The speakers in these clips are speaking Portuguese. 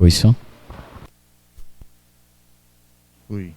Ouçam. Ui.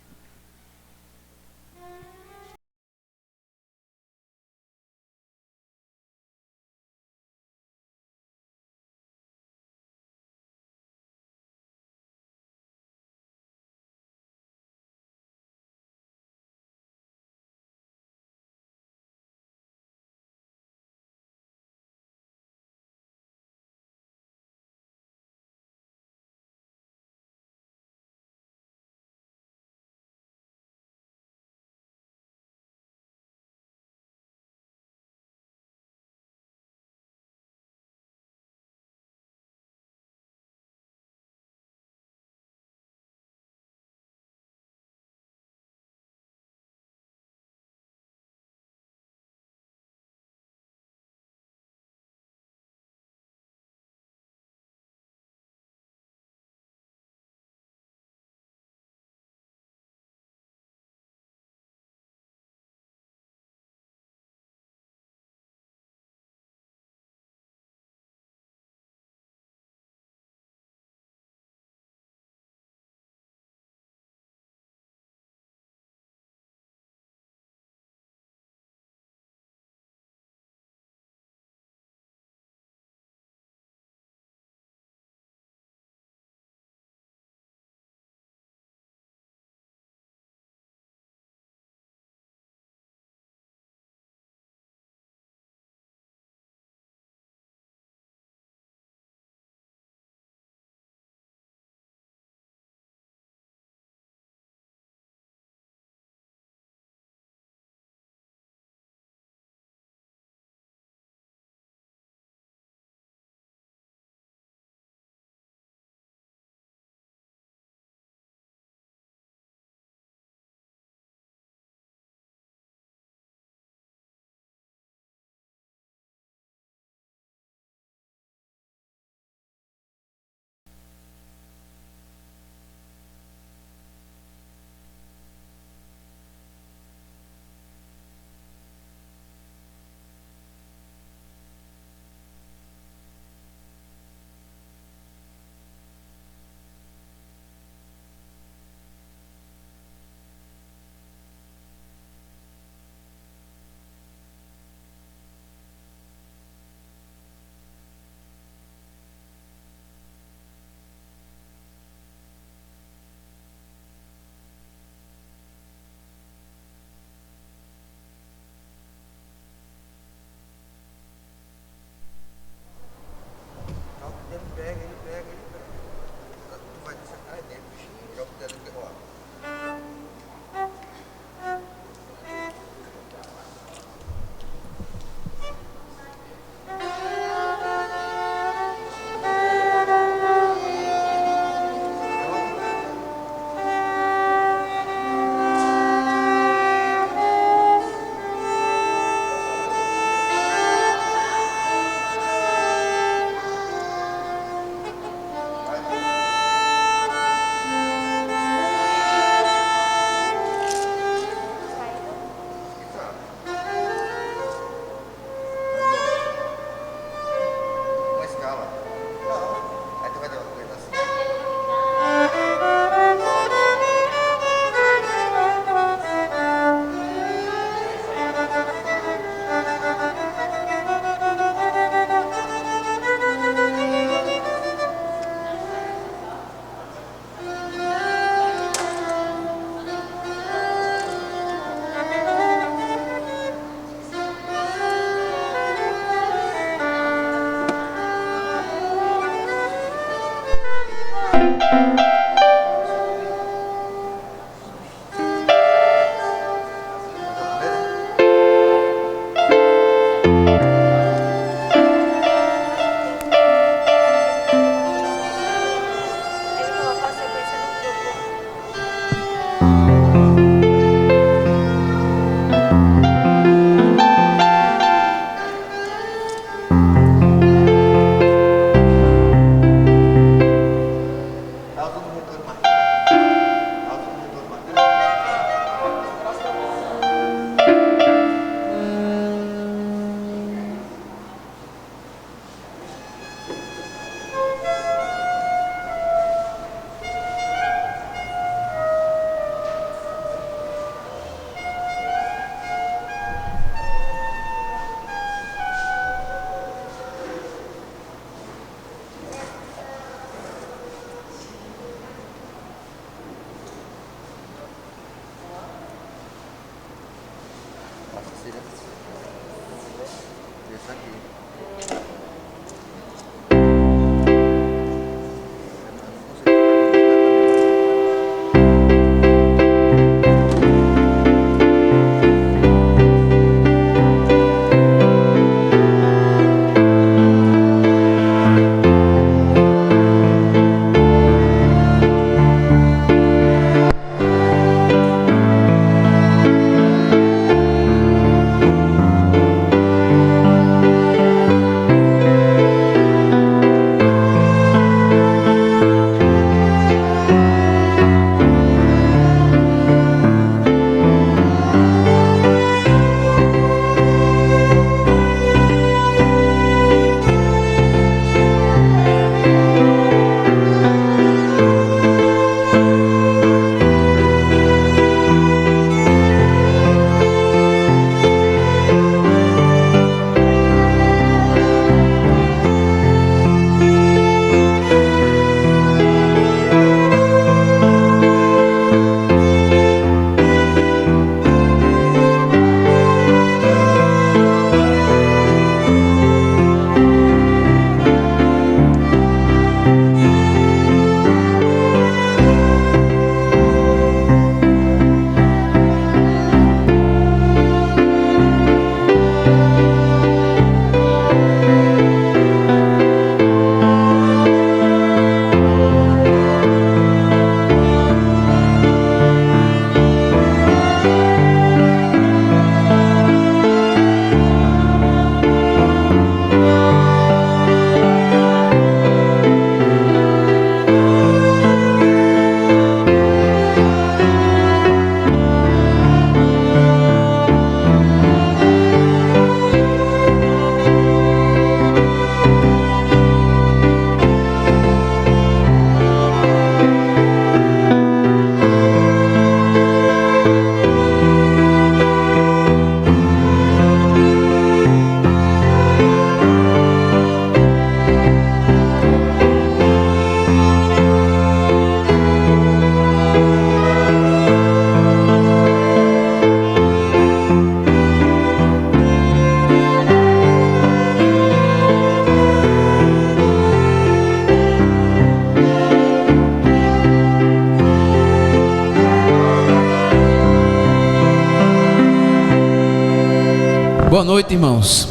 Boa noite, irmãos.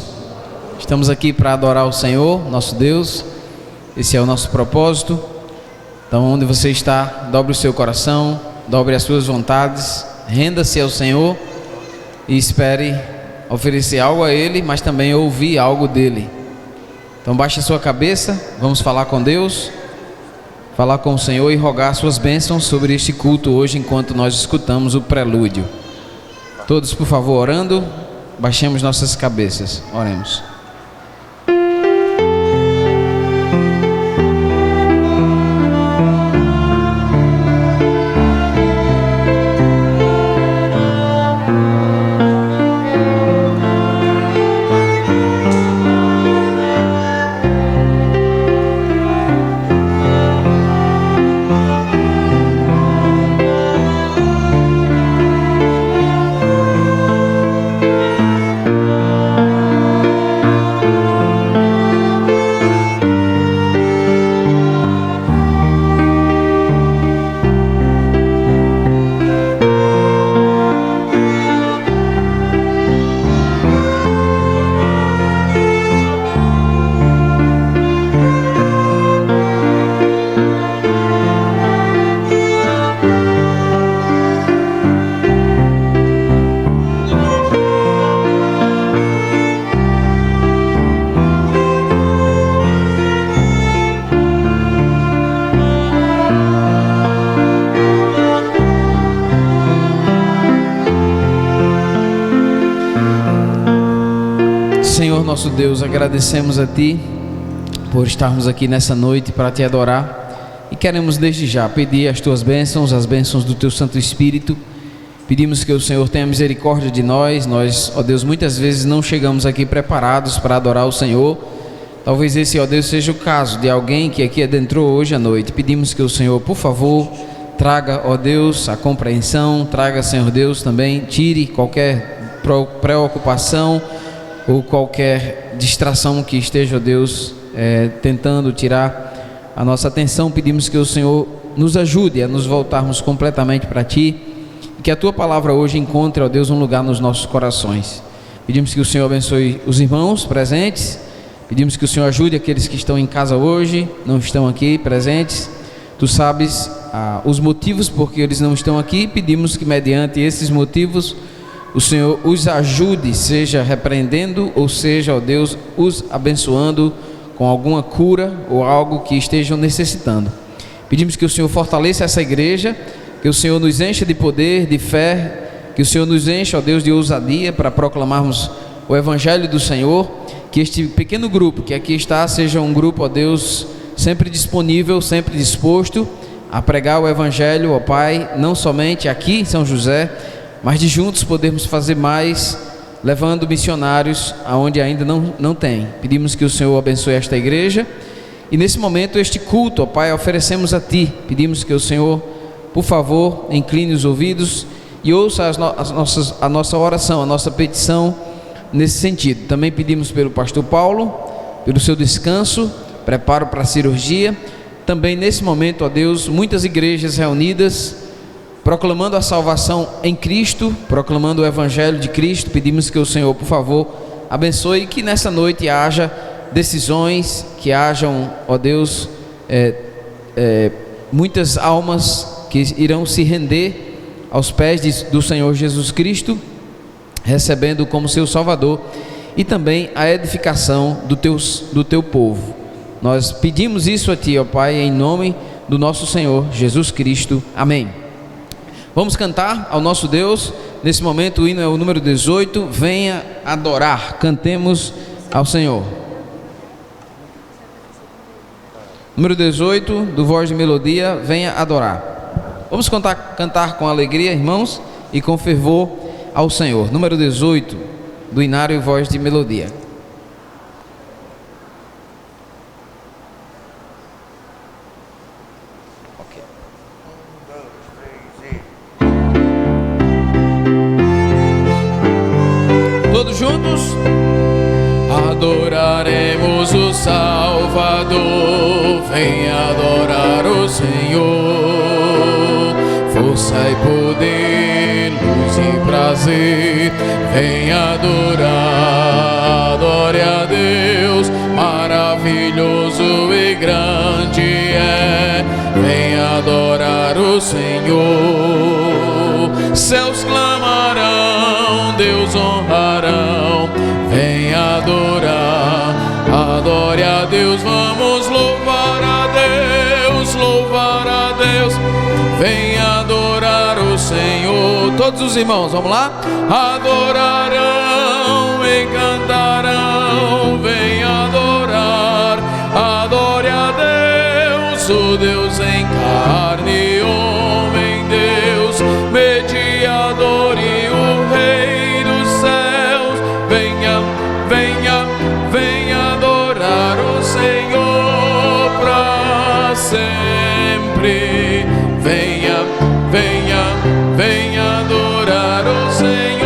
Estamos aqui para adorar o Senhor, nosso Deus. Esse é o nosso propósito. Então, onde você está, dobre o seu coração, dobre as suas vontades, renda-se ao Senhor e espere oferecer algo a Ele, mas também ouvir algo dEle. Então, baixe a sua cabeça, vamos falar com Deus, falar com o Senhor e rogar suas bênçãos sobre este culto hoje, enquanto nós escutamos o prelúdio. Todos, por favor, orando, baixemos nossas cabeças, oremos. Senhor nosso Deus, agradecemos a Ti por estarmos aqui nessa noite para Te adorar e queremos desde já pedir as Tuas bênçãos, as bênçãos do Teu Santo Espírito. Pedimos que o Senhor tenha misericórdia de nós, ó Deus, muitas vezes não chegamos aqui preparados para adorar o Senhor. Talvez esse, ó Deus, seja o caso de alguém que aqui adentrou hoje à noite. Pedimos que o Senhor, por favor, traga, ó Deus, a compreensão, traga, Senhor Deus, também, tire qualquer preocupação ou qualquer distração que esteja, ó Deus, tentando tirar a nossa atenção. Pedimos que o Senhor nos ajude a nos voltarmos completamente para Ti, e que a Tua palavra hoje encontre, ó Deus, um lugar nos nossos corações. Pedimos que o Senhor abençoe os irmãos presentes, pedimos que o Senhor ajude aqueles que estão em casa hoje, não estão aqui presentes. Tu sabes os motivos por que eles não estão aqui. Pedimos que mediante esses motivos o Senhor os ajude, seja repreendendo ou seja, ó Deus, os abençoando com alguma cura ou algo que estejam necessitando. Pedimos que o Senhor fortaleça essa igreja, que o Senhor nos encha de poder, de fé, que o Senhor nos encha, ó Deus, de ousadia para proclamarmos o Evangelho do Senhor. Que este pequeno grupo que aqui está seja um grupo, ó Deus, sempre disponível, sempre disposto a pregar o Evangelho, ó Pai, não somente aqui em São José, mas de juntos podermos fazer mais, levando missionários aonde ainda não tem. Pedimos que o Senhor abençoe esta igreja, e nesse momento este culto, ó Pai, oferecemos a Ti. Pedimos que o Senhor, por favor, incline os ouvidos e ouça a nossa oração, a nossa petição nesse sentido. Também pedimos pelo pastor Paulo, pelo seu descanso, preparo para a cirurgia. Também nesse momento, ó Deus, muitas igrejas reunidas, proclamando a salvação em Cristo, proclamando o Evangelho de Cristo. Pedimos que o Senhor, por favor, abençoe, que nessa noite haja decisões, que hajam, ó Deus, muitas almas que irão se render aos pés do Senhor Jesus Cristo, recebendo como seu Salvador, e também a edificação do teu povo. Nós pedimos isso a Ti, ó Pai, em nome do nosso Senhor Jesus Cristo. Amém. Vamos cantar ao nosso Deus. Nesse momento o hino é o número 18, Venha Adorar. Cantemos ao Senhor. Número 18, do Voz de Melodia, Venha Adorar. Vamos cantar com alegria, irmãos, e com fervor ao Senhor. Número 18, do Inário Voz de Melodia. Okay. 1, 2, 3 e... Todos juntos? Adoraremos o Salvador, venha adorar o Senhor. Força e poder, luz e prazer, venha adorar, adore a Deus, maravilhoso e grande é, venha adorar o Senhor. Céus clamarão, Deus honrarão, venha adorar, adore a Deus, vamos louvar a Deus, louvar a Deus, venha adorar o Senhor. Todos os irmãos, vamos lá? Adorarão e cantarão, venha adorar, adore a Deus, o Deus em carne, homem Deus, mediador e o Rei dos céus, venha, venha, venha adorar o Senhor para sempre. Venha, venha, venha adorar o Senhor.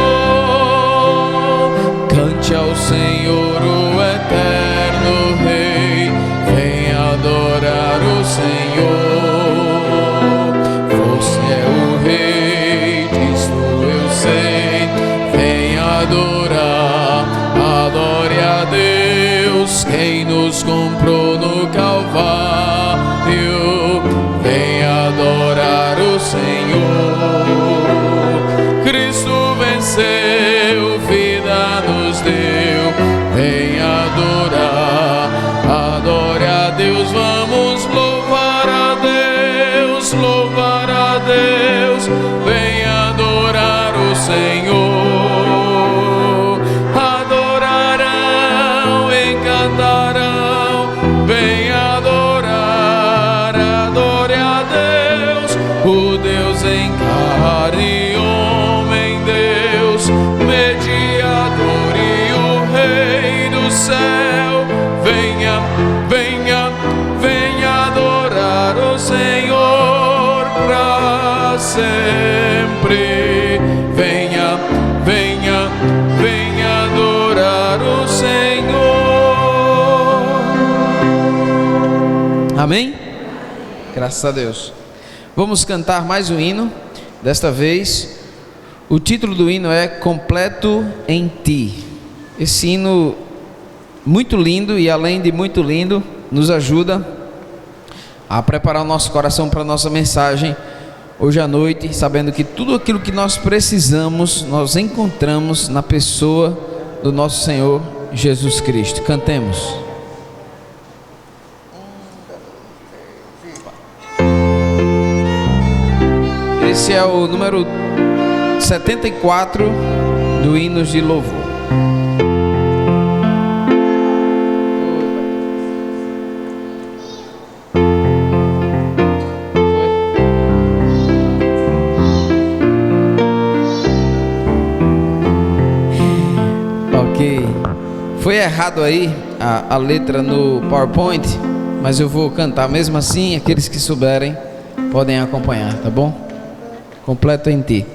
Cante ao Senhor, o eterno Rei, venha adorar o Senhor. Você é o Rei, disso eu sei, venha adorar, adore a Deus, quem nos comprou no Calvário, venha adorar o Senhor. Cristo venceu, vida nos deu, venha adorar, adore a Deus, vamos louvar a Deus, louvar a Deus, venha adorar o Senhor. Adorarão e cantarão, venha adorar, adore a Deus, o Deus em carne, homem Deus, mediador e o Amém? Graças a Deus. Vamos cantar mais um hino. Desta vez, o título do hino é Completo em Ti. Esse hino muito lindo, e além de muito lindo, nos ajuda a preparar o nosso coração para a nossa mensagem hoje à noite, sabendo que tudo aquilo que nós precisamos, nós encontramos na pessoa do nosso Senhor Jesus Cristo. Cantemos. Esse é o número 74 do Hinos de Louvor. Ok, foi errado aí a letra no PowerPoint, mas eu vou cantar mesmo assim. Aqueles que souberem podem acompanhar, tá bom? Completo em Ti.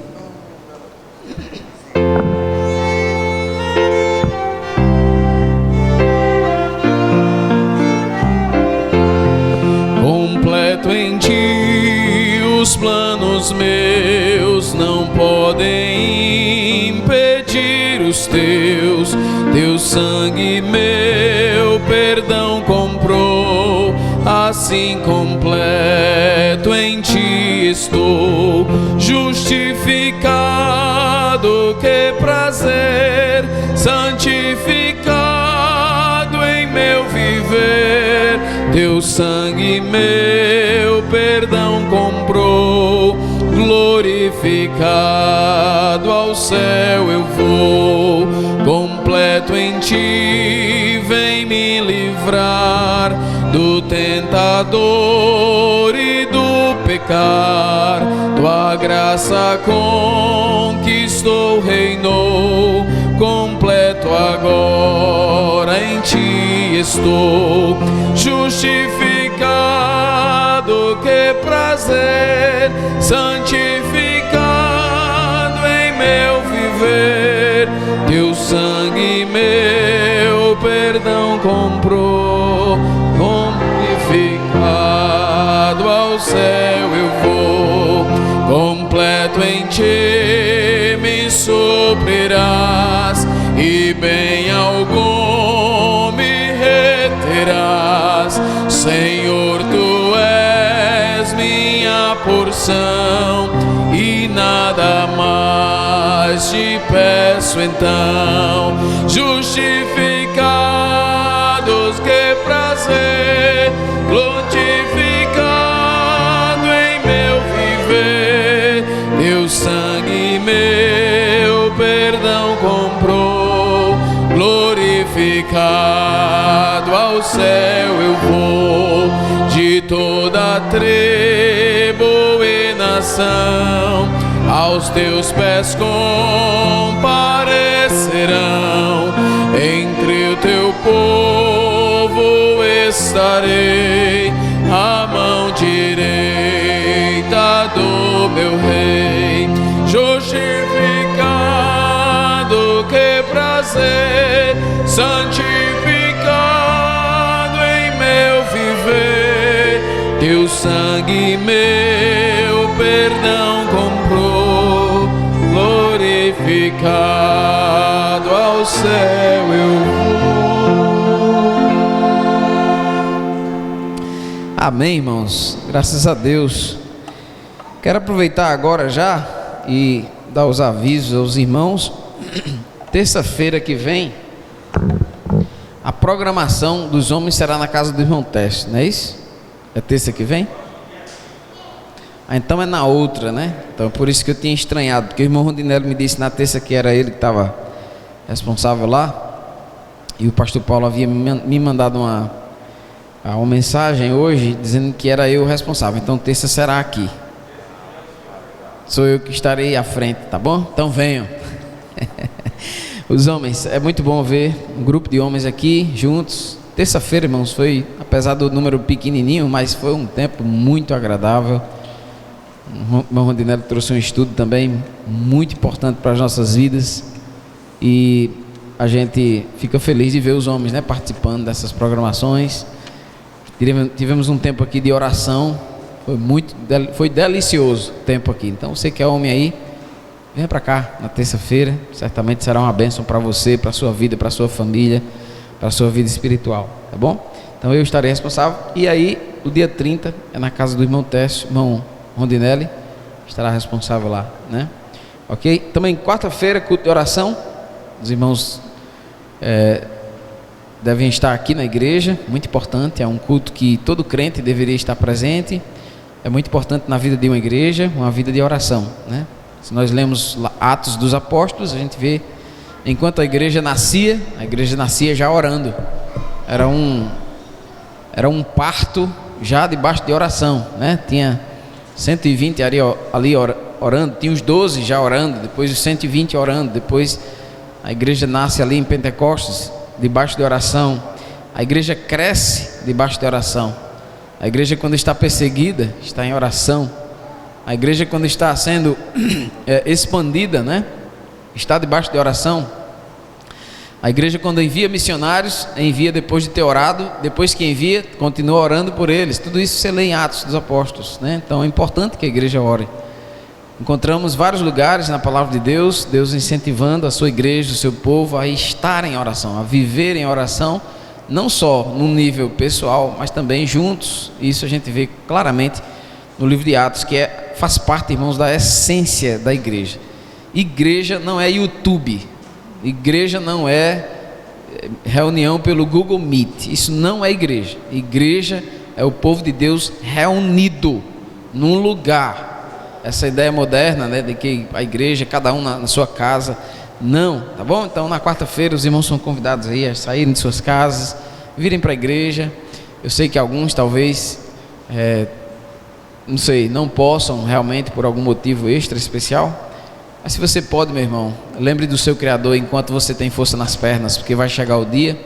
Completo em Ti, os planos meus não podem impedir os Teus. Teu sangue meu perdão comprou, assim completo em Ti estou. Justificado, que prazer, santificado em meu viver. Teu sangue meu perdão comprou, glorificado ao céu eu vou. Completo em Ti, vem me livrar do tentador e do pecar. Tua graça conquistou, reinou, completo agora em Ti estou. Justificado, que prazer, santificado em meu viver. Teu sangue meu perdão comprou, glorificado ao céu eu vou. Completo em Ti me suprirás, e bem algum me reterás. Senhor, Tu és minha porção, e nada mais Te peço então. Justificados, que prazer, glorificado em meu viver. Teu sangue meu perdão comprou, glorificado ao céu eu vou. De toda tribo e nação aos Teus pés comparecerão. Entre o Teu povo estarei, a mão direita do meu Rei. Justificado, que prazer, santificado em meu viver. Teu sangue meu perdão comprou, glorificado ao céu eu vou. Amém, irmãos, graças a Deus. Quero aproveitar agora já e dar os avisos aos irmãos. Terça-feira que vem, a programação dos homens será na casa do irmão Teste, não é isso? É terça que vem? Então é na outra, né? Então por isso que eu tinha estranhado, porque o irmão Rondinello me disse na terça que era ele que estava responsável lá, e o pastor Paulo havia me mandado uma mensagem hoje dizendo que era eu o responsável. Então terça será aqui, sou eu que estarei à frente, tá bom? Então venham. Os homens, é muito bom ver um grupo de homens aqui juntos. Terça-feira, irmãos, foi, apesar do número pequenininho, mas foi um tempo muito agradável. O irmão Rondinello trouxe um estudo também muito importante para as nossas vidas, e a gente fica feliz de ver os homens, né, participando dessas programações. Tivemos um tempo aqui de oração, foi delicioso o tempo aqui. Então você que é homem aí, venha para cá na terça-feira, certamente será uma bênção para você, para a sua vida, para a sua família, para a sua vida espiritual, tá bom? Então eu estarei responsável. E aí, o dia 30 é na casa do irmão Técio, irmão Rondinelli, estará responsável lá, né? Ok? Também quarta-feira, culto de oração. Os irmãos devem estar aqui na igreja, muito importante, é um culto que todo crente deveria estar presente. É muito importante na vida de uma igreja, uma vida de oração, né? Se nós lemos Atos dos Apóstolos, a gente vê, enquanto a igreja nascia já orando. Era um parto já debaixo de oração, né? Tinha 120 ali orando, tinha os 12 já orando, depois os 120 orando, depois a igreja nasce ali em Pentecostes, debaixo de oração. A igreja cresce debaixo de oração. A igreja, quando está perseguida, está em oração. A igreja, quando está sendo expandida, né, está debaixo de oração. A igreja, quando envia missionários, envia depois de ter orado. Depois que envia, continua orando por eles. Tudo isso você lê em Atos dos Apóstolos, né? Então é importante que a igreja ore. Encontramos vários lugares na palavra de Deus, Deus incentivando a sua igreja, o seu povo a estar em oração, a viver em oração, não só no nível pessoal, mas também juntos. Isso a gente vê claramente no livro de Atos, que faz parte, irmãos, da essência da igreja. Igreja não é YouTube, igreja não é reunião pelo Google Meet, isso não é igreja. Igreja é o povo de Deus reunido num lugar. Essa ideia moderna, né, de que a igreja, cada um na sua casa, não, tá bom? Então na quarta-feira os irmãos são convidados aí a saírem de suas casas, virem para a igreja. Eu sei que alguns talvez não possam realmente por algum motivo extra especial, mas se você pode, meu irmão, lembre do seu Criador enquanto você tem força nas pernas, porque vai chegar o dia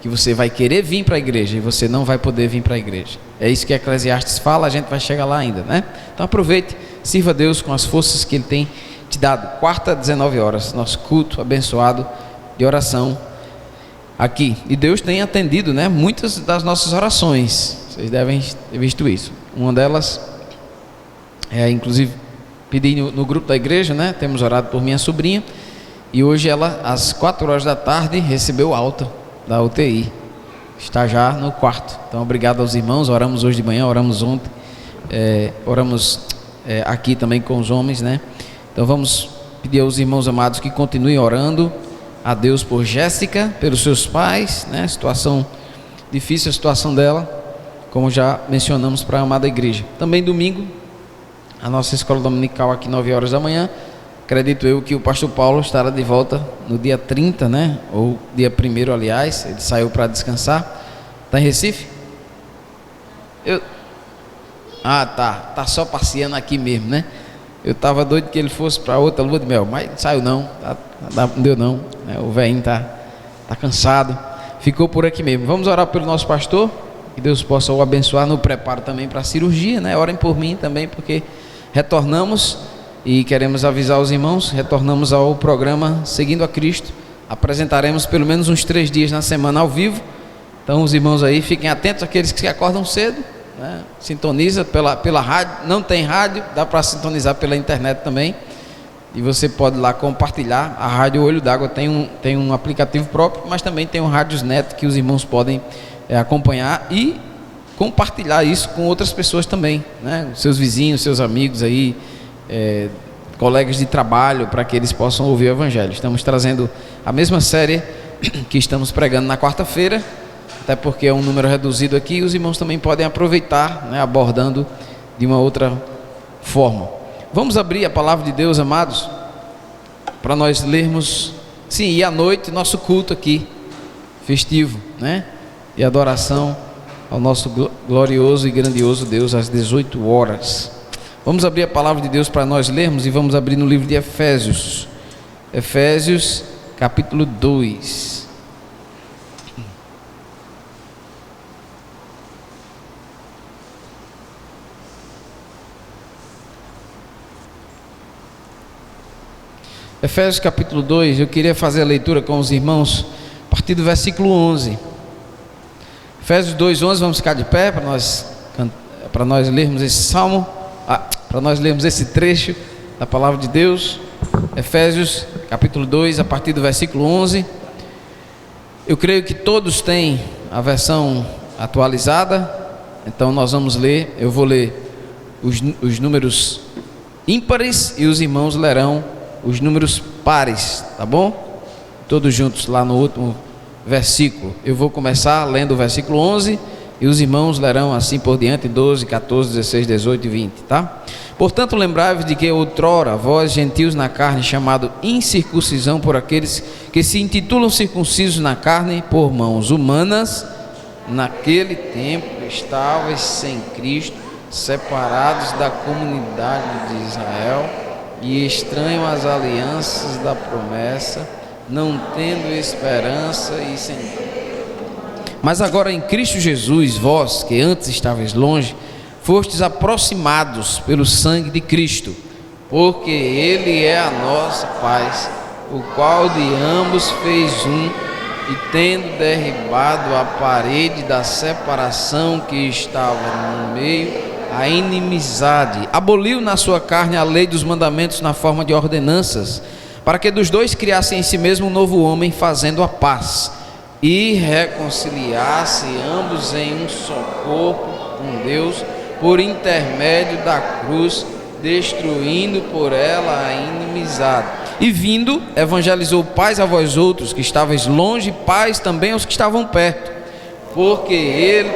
que você vai querer vir para a igreja e você não vai poder vir para a igreja. É isso que Eclesiastes fala, a gente vai chegar lá ainda, né? Então aproveite, sirva a Deus com as forças que Ele tem te dado. Quarta, 19 horas, nosso culto abençoado de oração aqui. E Deus tem atendido, né, muitas das nossas orações. Vocês devem ter visto isso. Uma delas inclusive pedi no grupo da igreja, né? Temos orado por minha sobrinha, e hoje ela, às 4 horas da tarde, recebeu alta da UTI, está já no quarto. Então obrigado aos irmãos, oramos hoje de manhã, oramos ontem, oramos aqui também com os homens, né? Então vamos pedir aos irmãos amados que continuem orando a Deus por Jéssica, pelos seus pais, né? Situação difícil, a situação dela, como já mencionamos para a amada igreja. Também domingo, a nossa escola dominical aqui 9 horas da manhã. Acredito eu que o pastor Paulo estará de volta no dia 30, né? Ou dia 1º, aliás, ele saiu para descansar. Está em Recife? Tá só passeando aqui mesmo, né? Eu estava doido que ele fosse para outra lua de mel, mas saiu não, não deu não, né? O velhinho tá cansado, ficou por aqui mesmo. Vamos orar pelo nosso pastor, que Deus possa o abençoar no preparo também para a cirurgia, né? Orem por mim também, porque retornamos e queremos avisar os irmãos, retornamos ao programa Seguindo a Cristo. Apresentaremos pelo menos uns 3 dias na semana ao vivo. Então os irmãos aí, fiquem atentos, aqueles que acordam cedo, né? Sintoniza pela rádio, não tem rádio, dá para sintonizar pela internet também, e você pode lá compartilhar. A Rádio Olho d'Água tem um aplicativo próprio, mas também tem um Rádiosnet que os irmãos podem acompanhar e compartilhar isso com outras pessoas também, né? Seus vizinhos, seus amigos aí, colegas de trabalho, para que eles possam ouvir o Evangelho. Estamos trazendo a mesma série que estamos pregando na quarta-feira, até porque é um número reduzido aqui, os irmãos também podem aproveitar, né, abordando de uma outra forma. Vamos abrir a palavra de Deus, amados, para nós lermos. Sim, e à noite nosso culto aqui, festivo, né, e adoração ao nosso glorioso e grandioso Deus às 18 horas. Vamos abrir a palavra de Deus para nós lermos, e vamos abrir no livro de Efésios, capítulo 2. Efésios capítulo 2, eu queria fazer a leitura com os irmãos a partir do versículo 11. Efésios 2:11, vamos ficar de pé para nós lermos esse salmo, para nós lermos esse trecho da palavra de Deus. Efésios capítulo 2, a partir do versículo 11. Eu creio que todos têm a versão atualizada, então nós vamos ler. Eu vou ler os números ímpares e os irmãos lerão os números pares, tá bom? Todos juntos lá no último versículo. Eu vou começar lendo o versículo 11 e os irmãos lerão assim por diante, 12, 14, 16, 18 e 20, tá? Portanto, lembrai-vos de que outrora vós, gentios na carne, chamado incircuncisão por aqueles que se intitulam circuncisos na carne por mãos humanas, naquele tempo estavais sem Cristo, separados da comunidade de Israel e estranhos às alianças da promessa, não tendo esperança e sem. Mas agora em Cristo Jesus, vós que antes estáveis longe, fostes aproximados pelo sangue de Cristo, porque Ele é a nossa paz, o qual de ambos fez um, e tendo derribado a parede da separação que estava no meio, a inimizade, aboliu na sua carne a lei dos mandamentos na forma de ordenanças, para que dos dois criasse em si mesmo um novo homem, fazendo a paz, e reconciliasse ambos em um só corpo com Deus, por intermédio da cruz, destruindo por ela a inimizade. E vindo, evangelizou paz a vós outros que estavais longe, paz também aos que estavam perto, porque ele,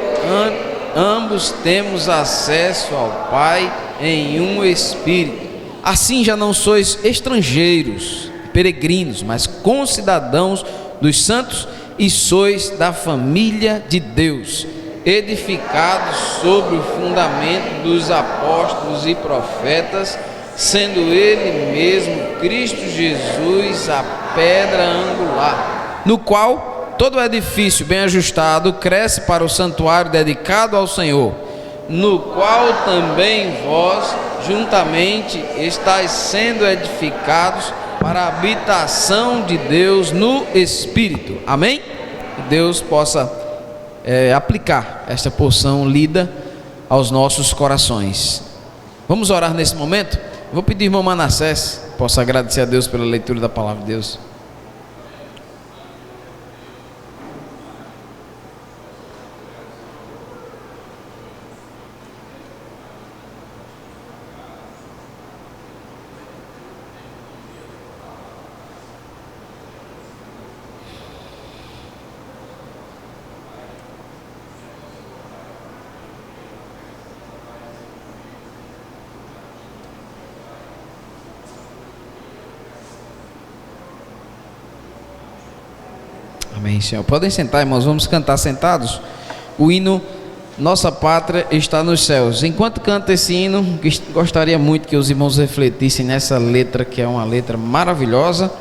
ambos temos acesso ao Pai em um Espírito. Assim já não sois estrangeiros, peregrinos, mas concidadãos dos santos, e sois da família de Deus, edificados sobre o fundamento dos apóstolos e profetas, sendo Ele mesmo, Cristo Jesus, a pedra angular, no qual todo edifício bem ajustado cresce para o santuário dedicado ao Senhor, no qual também vós juntamente estáis sendo edificados para a habitação de Deus no Espírito. Amém? Que Deus possa aplicar esta porção lida aos nossos corações. Vamos orar nesse momento? Vou pedir, irmão Manassés, possa agradecer a Deus pela leitura da palavra de Deus. Amém, Senhor. Podem sentar, irmãos, vamos cantar sentados o hino Nossa Pátria está nos céus. Enquanto canta esse hino, gostaria muito que os irmãos refletissem nessa letra, que é uma letra maravilhosa,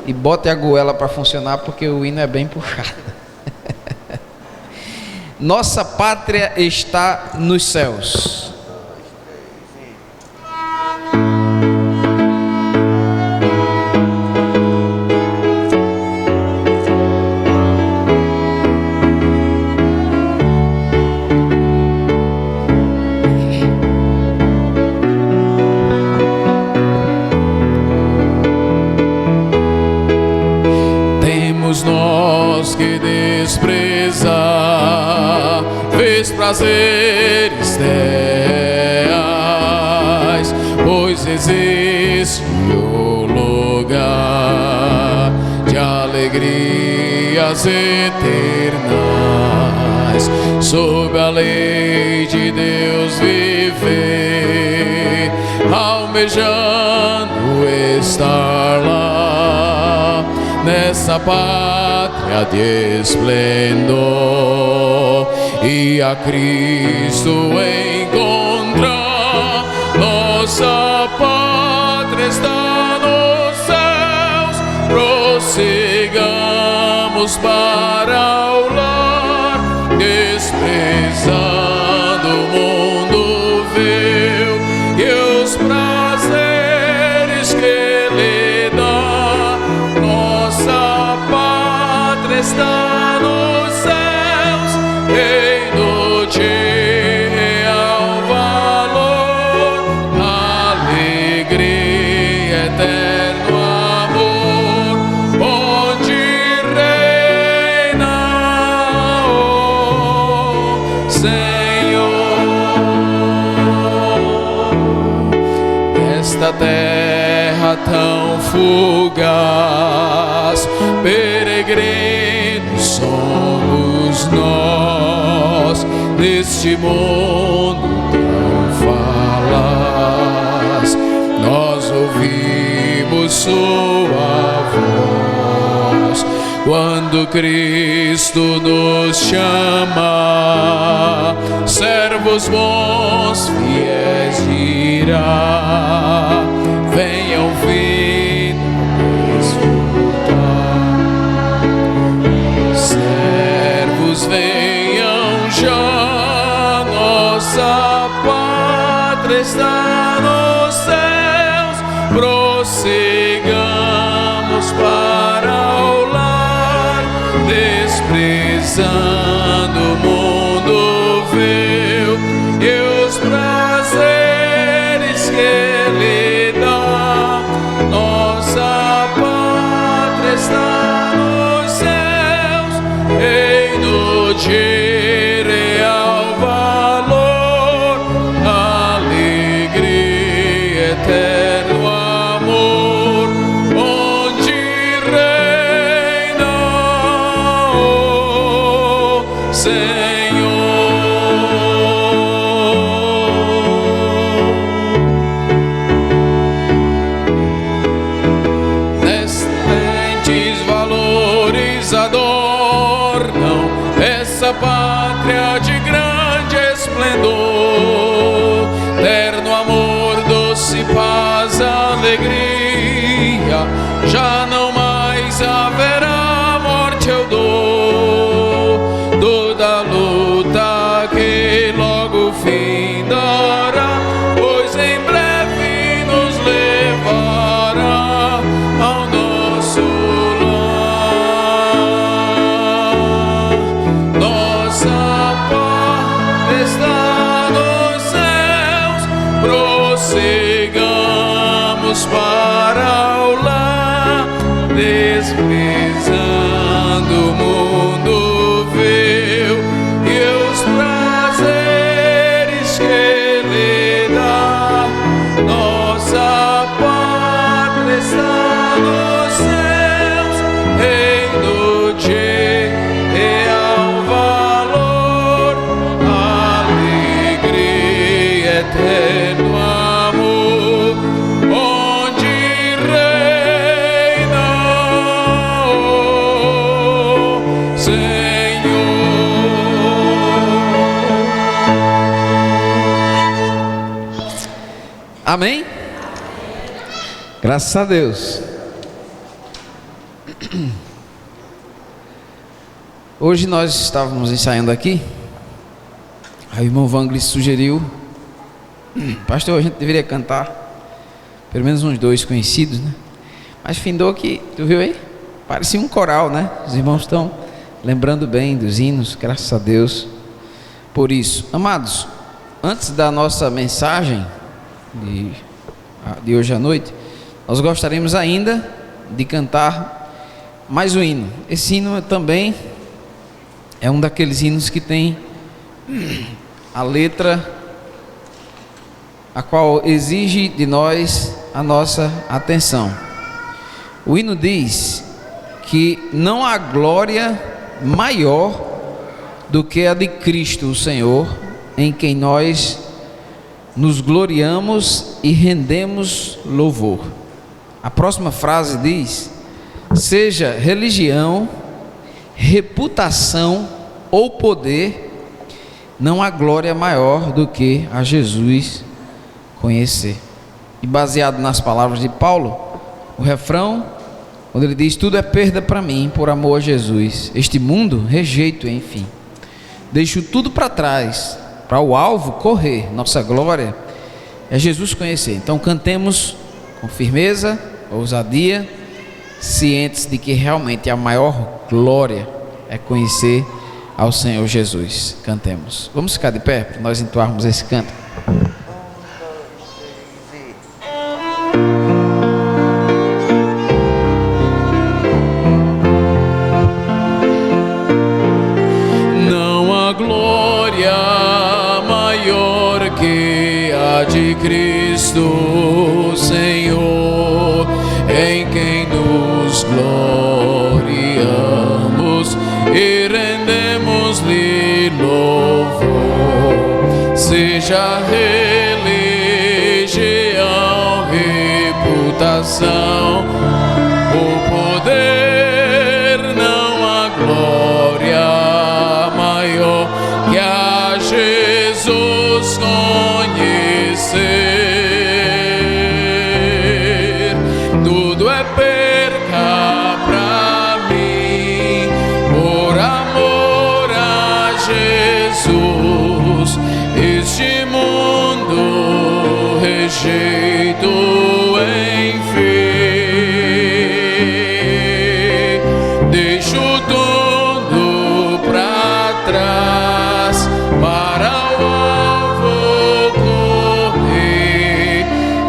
e botem a goela para funcionar, porque o hino é bem puxado. Nossa pátria está nos céus. Nós que desprezar prazeres reais, pois existe o lugar de alegrias eternas, sob a lei de Deus viver, almejando estar lá, nessa pátria de esplendor, e a Cristo encontrar. Nossa pátria está nos céus, prossigamos para o lar, desprezando o mundo vil e os prazeres que lhe dá. Nossa pátria está nos céus, tão fugaz. Peregrinos somos nós neste mundo tão falaz. Nós ouvimos sua voz quando Cristo nos chama. Servos bons, fiéis dirá, venham vindo desfrutar. Servos, venham já, nossa pátria está nos céus. Prossigamos para o lar, desprezando o mundo vil e os prazeres que ele dá. Nossa pátria está nos céus, reino de real valor, alegria, eterno amor, onde reina o Senhor. Descendentes valores adornam essa pátria de grande esplendor, terno amor, doce paz, alegria. Já não mais haverá morte ou dor, toda luta que logo findará, pois em breve nos levará ao nosso lar. Nossa pátria está nos céus, prossigamos para o lar, desprezando o mundo vil e os prazeres que ele dá. Nossa pátria está nos céus, reino de real valor, alegria, eterno amor, onde reina o Senhor. Amém? Graças a Deus. Hoje nós estávamos ensaiando aqui. Aí o irmão Vanglis sugeriu: pastor, a gente deveria cantar pelo menos uns 2 conhecidos, né? Mas findou que, tu viu aí? Parecia um coral, né? Os irmãos estão lembrando bem dos hinos, graças a Deus por isso. Amados, antes da nossa mensagem de hoje à noite, nós gostaríamos ainda de cantar mais um hino. Esse hino também é um daqueles hinos que tem a letra a qual exige de nós a nossa atenção. O hino diz que não há glória maior do que a de Cristo, o Senhor, em quem nós nos gloriamos e rendemos louvor. A próxima frase diz: seja religião, reputação ou poder, não há glória maior do que a Jesus conhecer. E baseado nas palavras de Paulo, o refrão, quando ele diz: tudo é perda para mim por amor a Jesus, este mundo rejeito, enfim, deixo tudo para trás, para o alvo correr, nossa glória é Jesus conhecer. Então cantemos com firmeza, ousadia, cientes de que realmente a maior glória é conhecer ao Senhor Jesus. Cantemos. Vamos ficar de pé para nós entoarmos esse canto. Não há glória maior que a de Cristo, Senhor, em quem nos gloriamos e rendemos-lhe louvor. Seja religião, reputação, o poder, não há glória maior que a Jesus conhecer. Tudo é perca pra mim, por amor a Jesus. Este mundo rejeito em fé. Deixo tudo pra trás, para o alvo correr.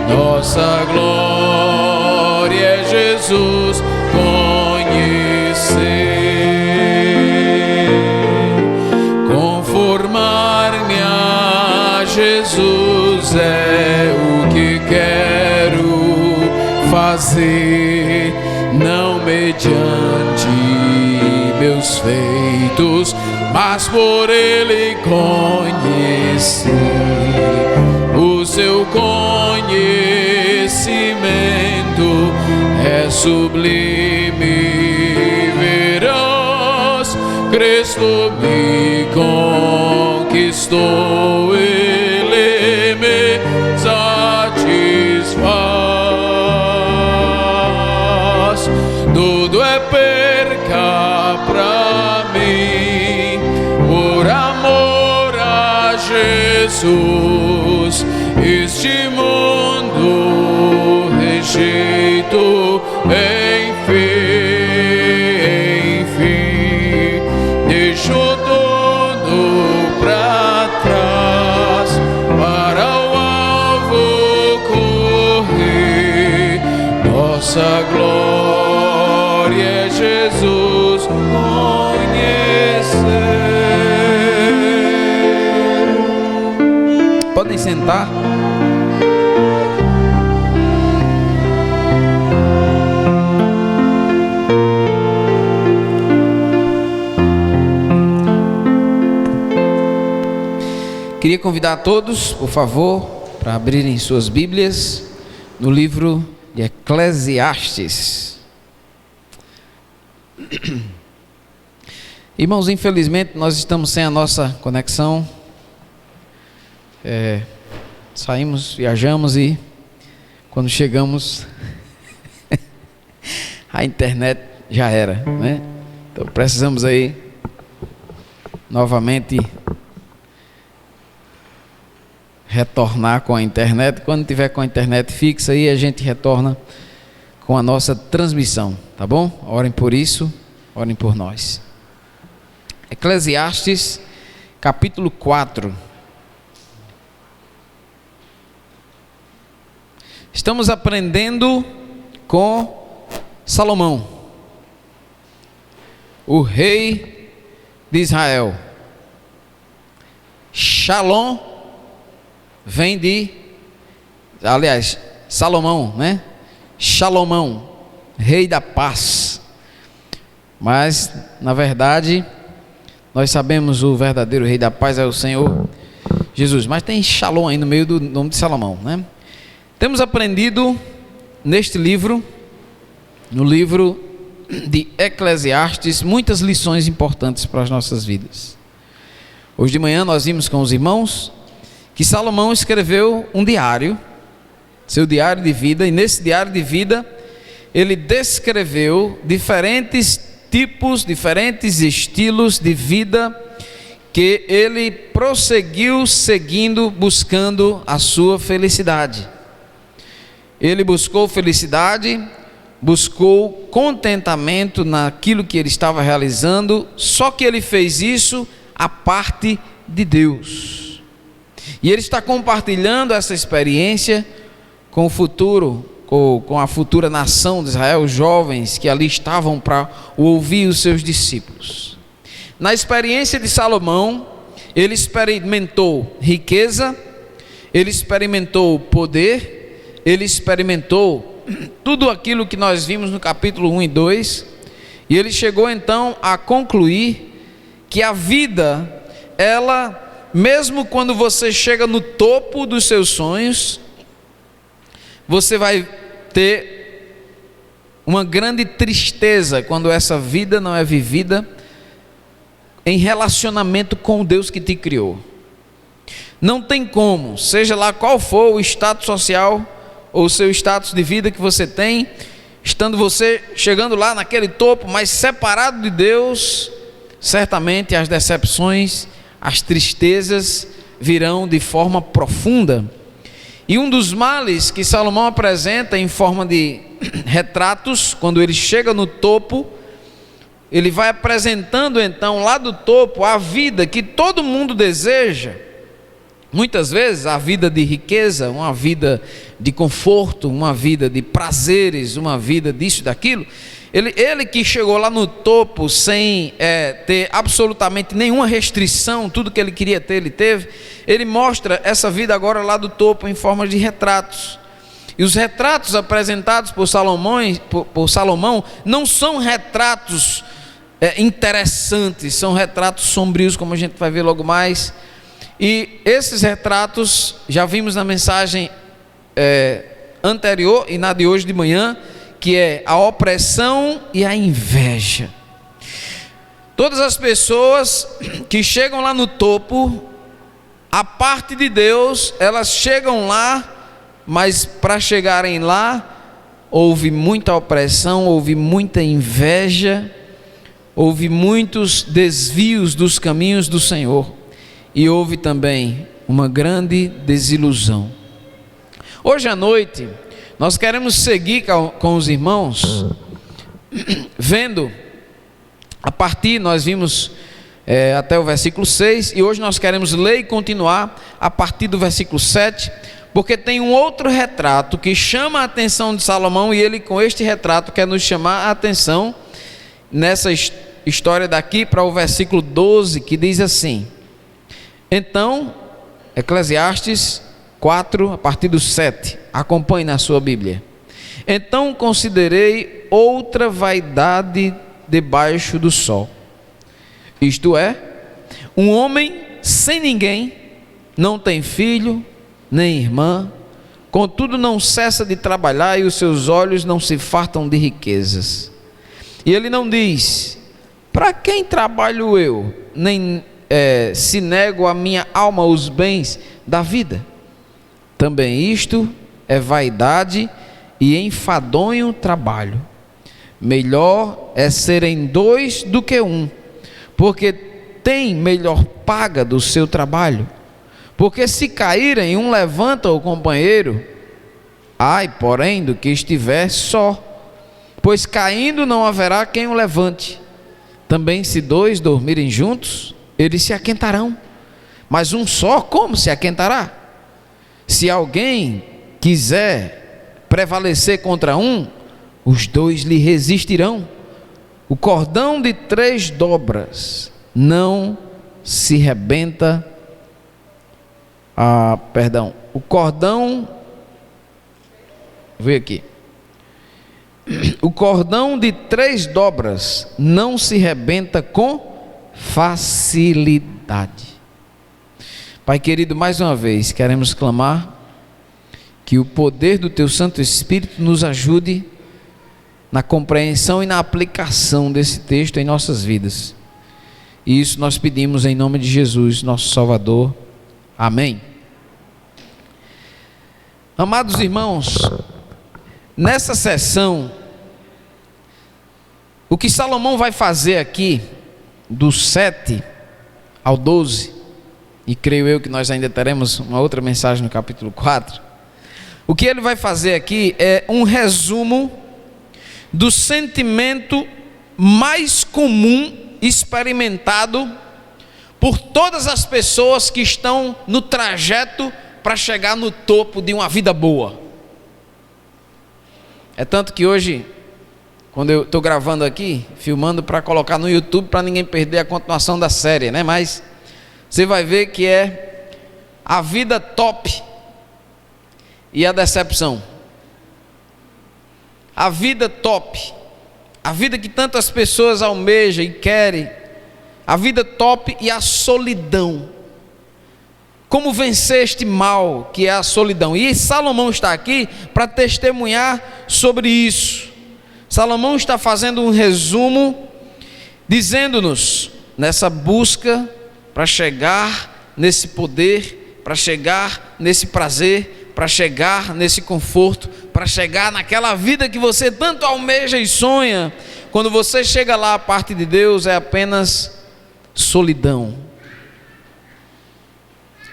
Nossa glória é Jesus conhecer. Conformar-me a Jesus é o que quero fazer, não mediante meus feitos, mas por Ele conhecer. O seu conhecimento é sublime, verás, Cristo me conquistou, Ele me satisfaz. Tudo é perca pra mim, por amor a Jesus. Este mundo rejeito em fé, enfim. Deixo tudo pra trás, para o alvo correr. Nossa glória é Jesus conhecer. Podem sentar. Queria convidar a todos, por favor, para abrirem suas Bíblias no livro de Eclesiastes. Irmãos, infelizmente nós estamos sem a nossa conexão. Saímos, viajamos e quando chegamos a internet já era, né? Então precisamos aí novamente retornar com a internet. Quando tiver com a internet fixa aí, a gente retorna com a nossa transmissão, tá bom? Orem por isso, orem por nós. Eclesiastes, capítulo 4. Estamos aprendendo com Salomão, o rei de Israel. Shalom vem de, aliás, Salomão, né? Shalomão, rei da paz. Mas, na verdade, nós sabemos o verdadeiro rei da paz é o Senhor Jesus. Mas tem Shalom aí no meio do nome de Salomão, né? Temos aprendido neste livro, no livro de Eclesiastes, muitas lições importantes para as nossas vidas. Hoje de manhã nós vimos com os irmãos que Salomão escreveu um diário, seu diário de vida, e nesse diário de vida ele descreveu diferentes tipos, diferentes estilos de vida que ele prosseguiu seguindo, buscando a sua felicidade. Ele buscou felicidade, buscou contentamento naquilo que ele estava realizando, só que ele fez isso à parte de Deus. E ele está compartilhando essa experiência com o futuro, com a futura nação de Israel, os jovens que ali estavam para ouvir os seus discípulos. Na experiência de Salomão, ele experimentou riqueza, ele experimentou poder, ele experimentou tudo aquilo que nós vimos no capítulo 1 e 2, e ele chegou então a concluir que a vida, ela, mesmo quando você chega no topo dos seus sonhos, você vai ter uma grande tristeza quando essa vida não é vivida em relacionamento com o Deus que te criou. Não tem como, seja lá qual for o status social ou o seu status de vida que você tem, estando você chegando lá naquele topo, mas separado de Deus, certamente as decepções, as tristezas virão de forma profunda. E um dos males que Salomão apresenta em forma de retratos, quando ele chega no topo, ele vai apresentando então lá do topo a vida que todo mundo deseja. Muitas vezes a vida de riqueza, uma vida de conforto, uma vida de prazeres, uma vida disso e daquilo. Ele que chegou lá no topo sem ter absolutamente nenhuma restrição, tudo que ele queria ter, ele teve. Ele mostra essa vida agora lá do topo em forma de retratos. E os retratos apresentados por Salomão não são retratos interessantes, são retratos sombrios, como a gente vai ver logo mais. E esses retratos, já vimos na mensagem anterior e na de hoje de manhã, que é a opressão e a inveja. Todas as pessoas que chegam lá no topo, a parte de Deus, elas chegam lá, mas para chegarem lá, houve muita opressão, houve muita inveja, houve muitos desvios dos caminhos do Senhor, e houve também uma grande desilusão. Hoje à noite, nós queremos seguir com os irmãos, vendo, a partir, nós vimos até o versículo 6, e hoje nós queremos ler e continuar a partir do versículo 7, porque tem um outro retrato que chama a atenção de Salomão, e ele com este retrato quer nos chamar a atenção nessa história daqui para o versículo 12, que diz assim. Então, Eclesiastes 4, a partir do 7, acompanhe na sua Bíblia. Então considerei outra vaidade debaixo do sol, isto é, um homem sem ninguém, não tem filho, nem irmã, contudo não cessa de trabalhar, e os seus olhos não se fartam de riquezas. E ele não diz: para quem trabalho eu, nem se nego a minha alma os bens da vida. Também isto é vaidade e enfadonho trabalho. Melhor é serem dois do que um, porque tem melhor paga do seu trabalho. Porque se caírem, um levanta o companheiro, ai, porém, do que estiver só, pois caindo não haverá quem o levante. Também se dois dormirem juntos, eles se aquentarão, mas um só como se aquentará? Se alguém quiser prevalecer contra um, os dois lhe resistirão. O cordão de 3 dobras não se rebenta. O cordão, vou ver aqui. O cordão de 3 dobras não se rebenta com facilidade. Pai querido, mais uma vez queremos clamar que o poder do Teu Santo Espírito nos ajude na compreensão e na aplicação desse texto em nossas vidas. E isso nós pedimos em nome de Jesus, nosso Salvador. Amém. Amados irmãos, nessa sessão, o que Salomão vai fazer aqui, do 7 ao 12, e creio eu que nós ainda teremos uma outra mensagem no capítulo 4, o que ele vai fazer aqui é um resumo do sentimento mais comum experimentado por todas as pessoas que estão no trajeto para chegar no topo de uma vida boa. É tanto que hoje, quando eu estou gravando aqui, filmando para colocar no YouTube, para ninguém perder a continuação da série, né? Mas você vai ver que é a vida top e a decepção. a vida top, a vida que tantas pessoas almejam e querem, a vida top e a solidão. Como vencer este mal que é a solidão? E Salomão está aqui para testemunhar sobre isso. Salomão está fazendo um resumo, dizendo-nos, nessa busca para chegar nesse poder, para chegar nesse prazer, para chegar nesse conforto, para chegar naquela vida que você tanto almeja e sonha, quando você chega lá, a parte de Deus é apenas solidão.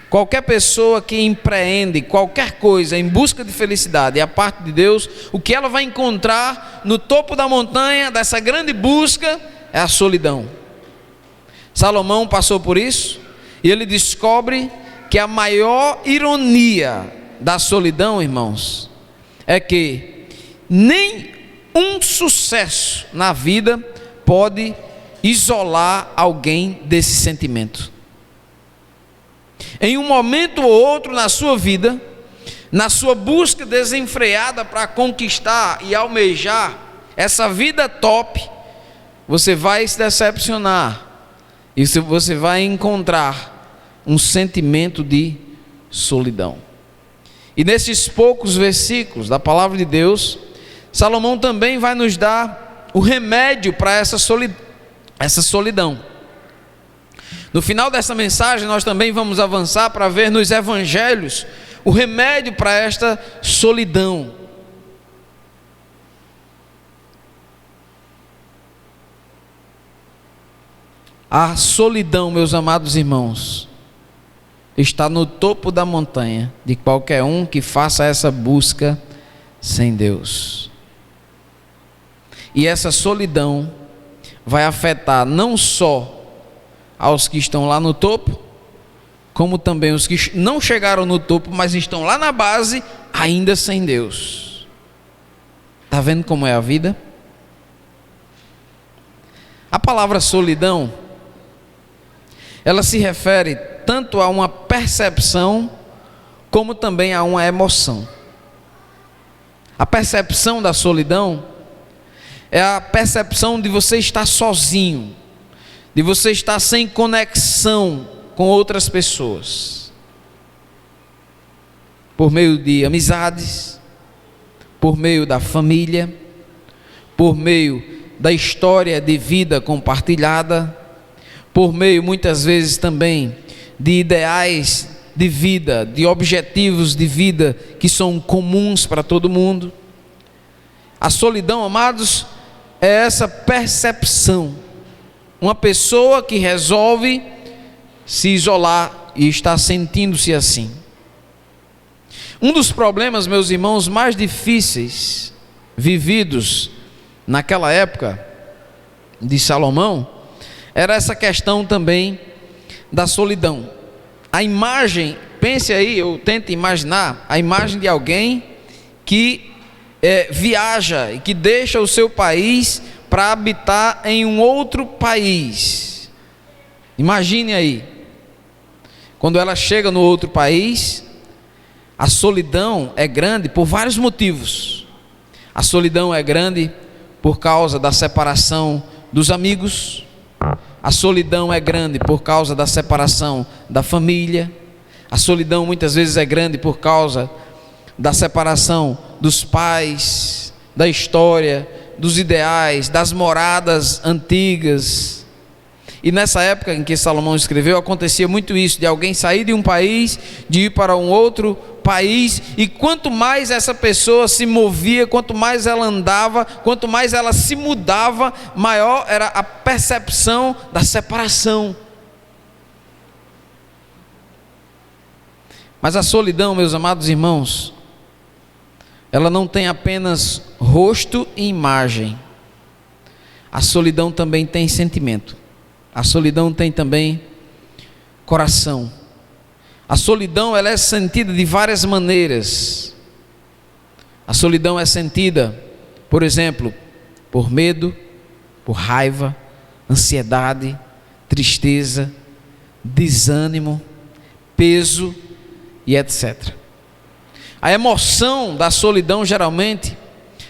Qualquer pessoa que empreende qualquer coisa em busca de felicidade, a parte de Deus, o que ela vai encontrar no topo da montanha dessa grande busca é a solidão. Salomão passou por isso e ele descobre que a maior ironia da solidão, irmãos, é que nem um sucesso na vida pode isolar alguém desse sentimento. Em um momento ou outro na sua vida, na sua busca desenfreada para conquistar e almejar essa vida top, você vai se decepcionar e você vai encontrar um sentimento de solidão. E nesses poucos versículos da palavra de Deus, Salomão também vai nos dar o remédio para essa solidão. No final dessa mensagem nós também vamos avançar para ver nos evangelhos o remédio para esta solidão. A solidão, meus amados irmãos, está no topo da montanha de qualquer um que faça essa busca sem Deus. E essa solidão vai afetar não só aos que estão lá no topo, como também os que não chegaram no topo, mas estão lá na base, ainda sem Deus. Está vendo como é a vida? A palavra solidão, ela se refere tanto a uma percepção, como também a uma emoção. A percepção da solidão é a percepção de você estar sozinho, de você estar sem conexão com outras pessoas, por meio de amizades, por meio da família, por meio da história de vida compartilhada, por meio muitas vezes também de ideais de vida, de objetivos de vida que são comuns para todo mundo. A solidão, amados, é essa percepção. Uma pessoa que resolve se isolar e está sentindo-se assim. Um dos problemas, meus irmãos, mais difíceis vividos naquela época de Salomão era essa questão também da solidão. A imagem, pense aí, eu tento imaginar a imagem de alguém que viaja e que deixa o seu país para habitar em um outro país. Imagine aí, quando ela chega no outro país, a solidão é grande por vários motivos. A solidão é grande por causa da separação dos amigos. A solidão é grande por causa da separação da família. A solidão muitas vezes é grande por causa da separação dos pais, da história, dos ideais, das moradas antigas. E nessa época em que Salomão escreveu, acontecia muito isso, de alguém sair de um país, de ir para um outro país, e quanto mais essa pessoa se movia, quanto mais ela andava, quanto mais ela se mudava, maior era a percepção da separação. Mas a solidão, meus amados irmãos, ela não tem apenas rosto e imagem. A solidão também tem sentimento. A solidão tem também coração. A solidão, ela é sentida de várias maneiras. A solidão é sentida, por exemplo, por medo, por raiva, ansiedade, tristeza, desânimo, peso e etc. A emoção da solidão geralmente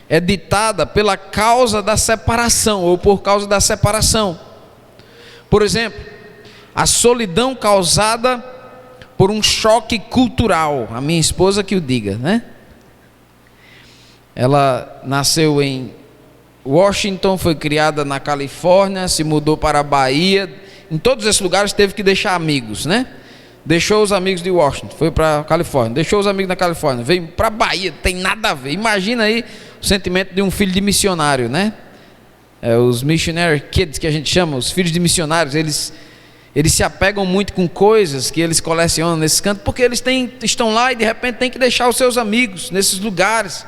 é ditada pela causa da separação ou por causa da separação. Por exemplo, a solidão causada por um choque cultural. A minha esposa que o diga, né? Ela nasceu em Washington, foi criada na Califórnia, se mudou para a Bahia. Em todos esses lugares teve que deixar amigos, né? Deixou os amigos de Washington, foi para a Califórnia. Deixou os amigos na Califórnia, veio para a Bahia, não tem nada a ver. Imagina aí o sentimento de um filho de missionário, né? Os missionary kids que a gente chama, os filhos de missionários, eles se apegam muito com coisas que eles colecionam nesse canto, porque eles estão lá e de repente tem que deixar os seus amigos nesses lugares.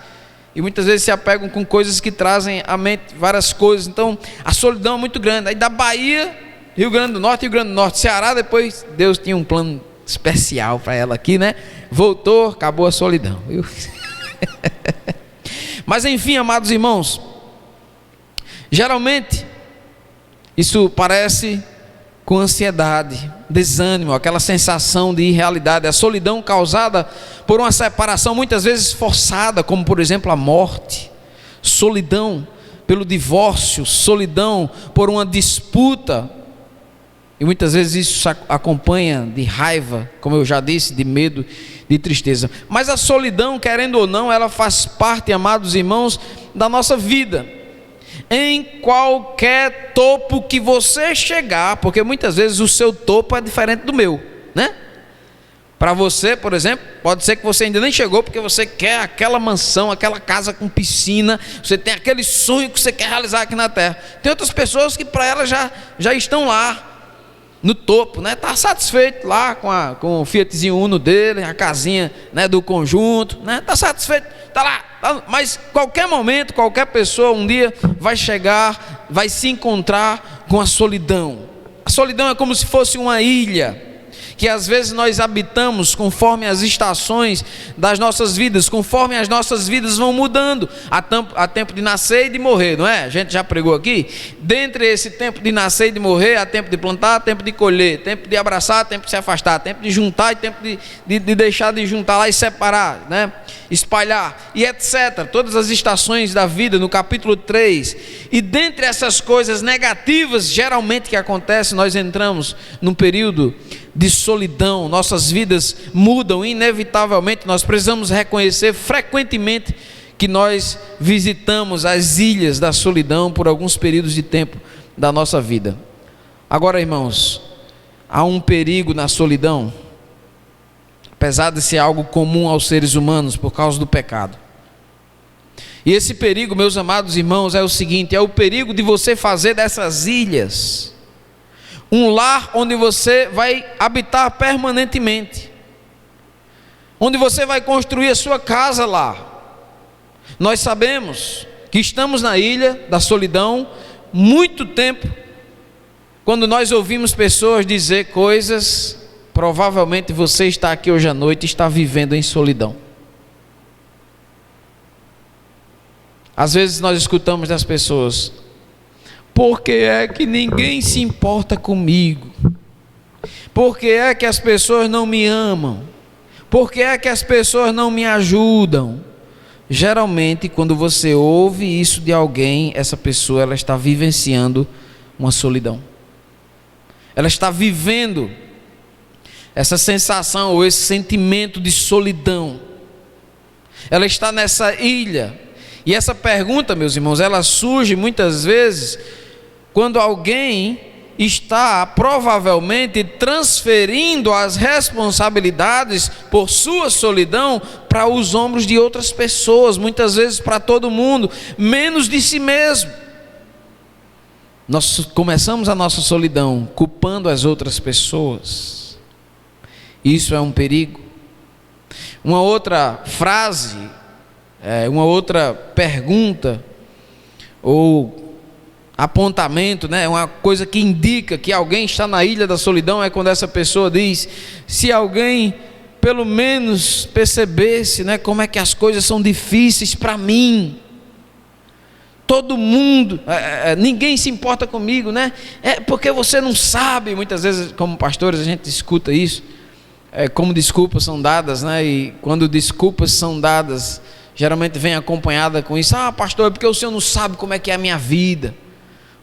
E muitas vezes se apegam com coisas que trazem à mente várias coisas. Então a solidão é muito grande. Aí da Bahia, Rio Grande do Norte, Ceará, depois Deus tinha um plano especial para ela aqui, né? Voltou, acabou a solidão, viu? Mas enfim, amados irmãos, geralmente isso parece com ansiedade, desânimo, aquela sensação de irrealidade, a solidão causada por uma separação muitas vezes forçada, como por exemplo a morte, solidão pelo divórcio, solidão por uma disputa, e muitas vezes isso acompanha de raiva, como eu já disse, de medo, de tristeza. Mas a solidão, querendo ou não, ela faz parte, amados irmãos, da nossa vida. Em qualquer topo que você chegar, porque muitas vezes o seu topo é diferente do meu, né? Para você, por exemplo, pode ser que você ainda nem chegou porque você quer aquela mansão, aquela casa com piscina, você tem aquele sonho que você quer realizar aqui na terra. Tem outras pessoas que para elas já estão lá no topo, né? Tá satisfeito lá com o Fiatzinho Uno dele, a casinha, né, do conjunto, né? Tá satisfeito, tá lá. Mas qualquer momento, qualquer pessoa um dia vai chegar, vai se encontrar com a solidão. A solidão é como se fosse uma ilha que às vezes nós habitamos conforme as estações das nossas vidas, conforme as nossas vidas vão mudando. Há tempo de nascer e de morrer, não é? A gente já pregou aqui. Dentre esse tempo de nascer e de morrer, há tempo de plantar, tempo de colher, tempo de abraçar, tempo de se afastar, tempo de juntar e tempo de deixar de juntar lá e separar, né? Espalhar e etc. Todas as estações da vida no capítulo 3. E dentre essas coisas negativas geralmente que acontecem, nós entramos num período de solidão. Nossas vidas mudam inevitavelmente. Nós precisamos reconhecer frequentemente que nós visitamos as ilhas da solidão por alguns períodos de tempo da nossa vida. Agora, irmãos, há um perigo na solidão, apesar de ser algo comum aos seres humanos por causa do pecado. E esse perigo, meus amados irmãos, é o seguinte: é o perigo de você fazer dessas ilhas um lar onde você vai habitar permanentemente, onde você vai construir a sua casa lá. Nós sabemos que estamos na ilha da solidão muito tempo. Quando nós ouvimos pessoas dizer coisas, provavelmente você está aqui hoje à noite e está vivendo em solidão. Às vezes nós escutamos das pessoas: por que é que ninguém se importa comigo? Por que é que as pessoas não me amam? Por que é que as pessoas não me ajudam? Geralmente, quando você ouve isso de alguém, essa pessoa ela está vivenciando uma solidão. Ela está vivendo essa sensação ou esse sentimento de solidão. Ela está nessa ilha. E essa pergunta, meus irmãos, ela surge muitas vezes quando alguém está provavelmente transferindo as responsabilidades por sua solidão para os ombros de outras pessoas, muitas vezes para todo mundo, menos de si mesmo. Nós começamos a nossa solidão culpando as outras pessoas. Isso é um perigo. Uma outra frase, uma outra pergunta ou apontamento, né? Uma coisa que indica que alguém está na ilha da solidão é quando essa pessoa diz: se alguém pelo menos percebesse, né, como é que as coisas são difíceis para mim. Todo mundo, ninguém se importa comigo, né? É porque você não sabe. Muitas vezes, como pastores, a gente escuta isso. Como desculpas são dadas, né? E quando desculpas são dadas, geralmente vem acompanhada com isso: ah, pastor, é porque o senhor não sabe como é que é a minha vida,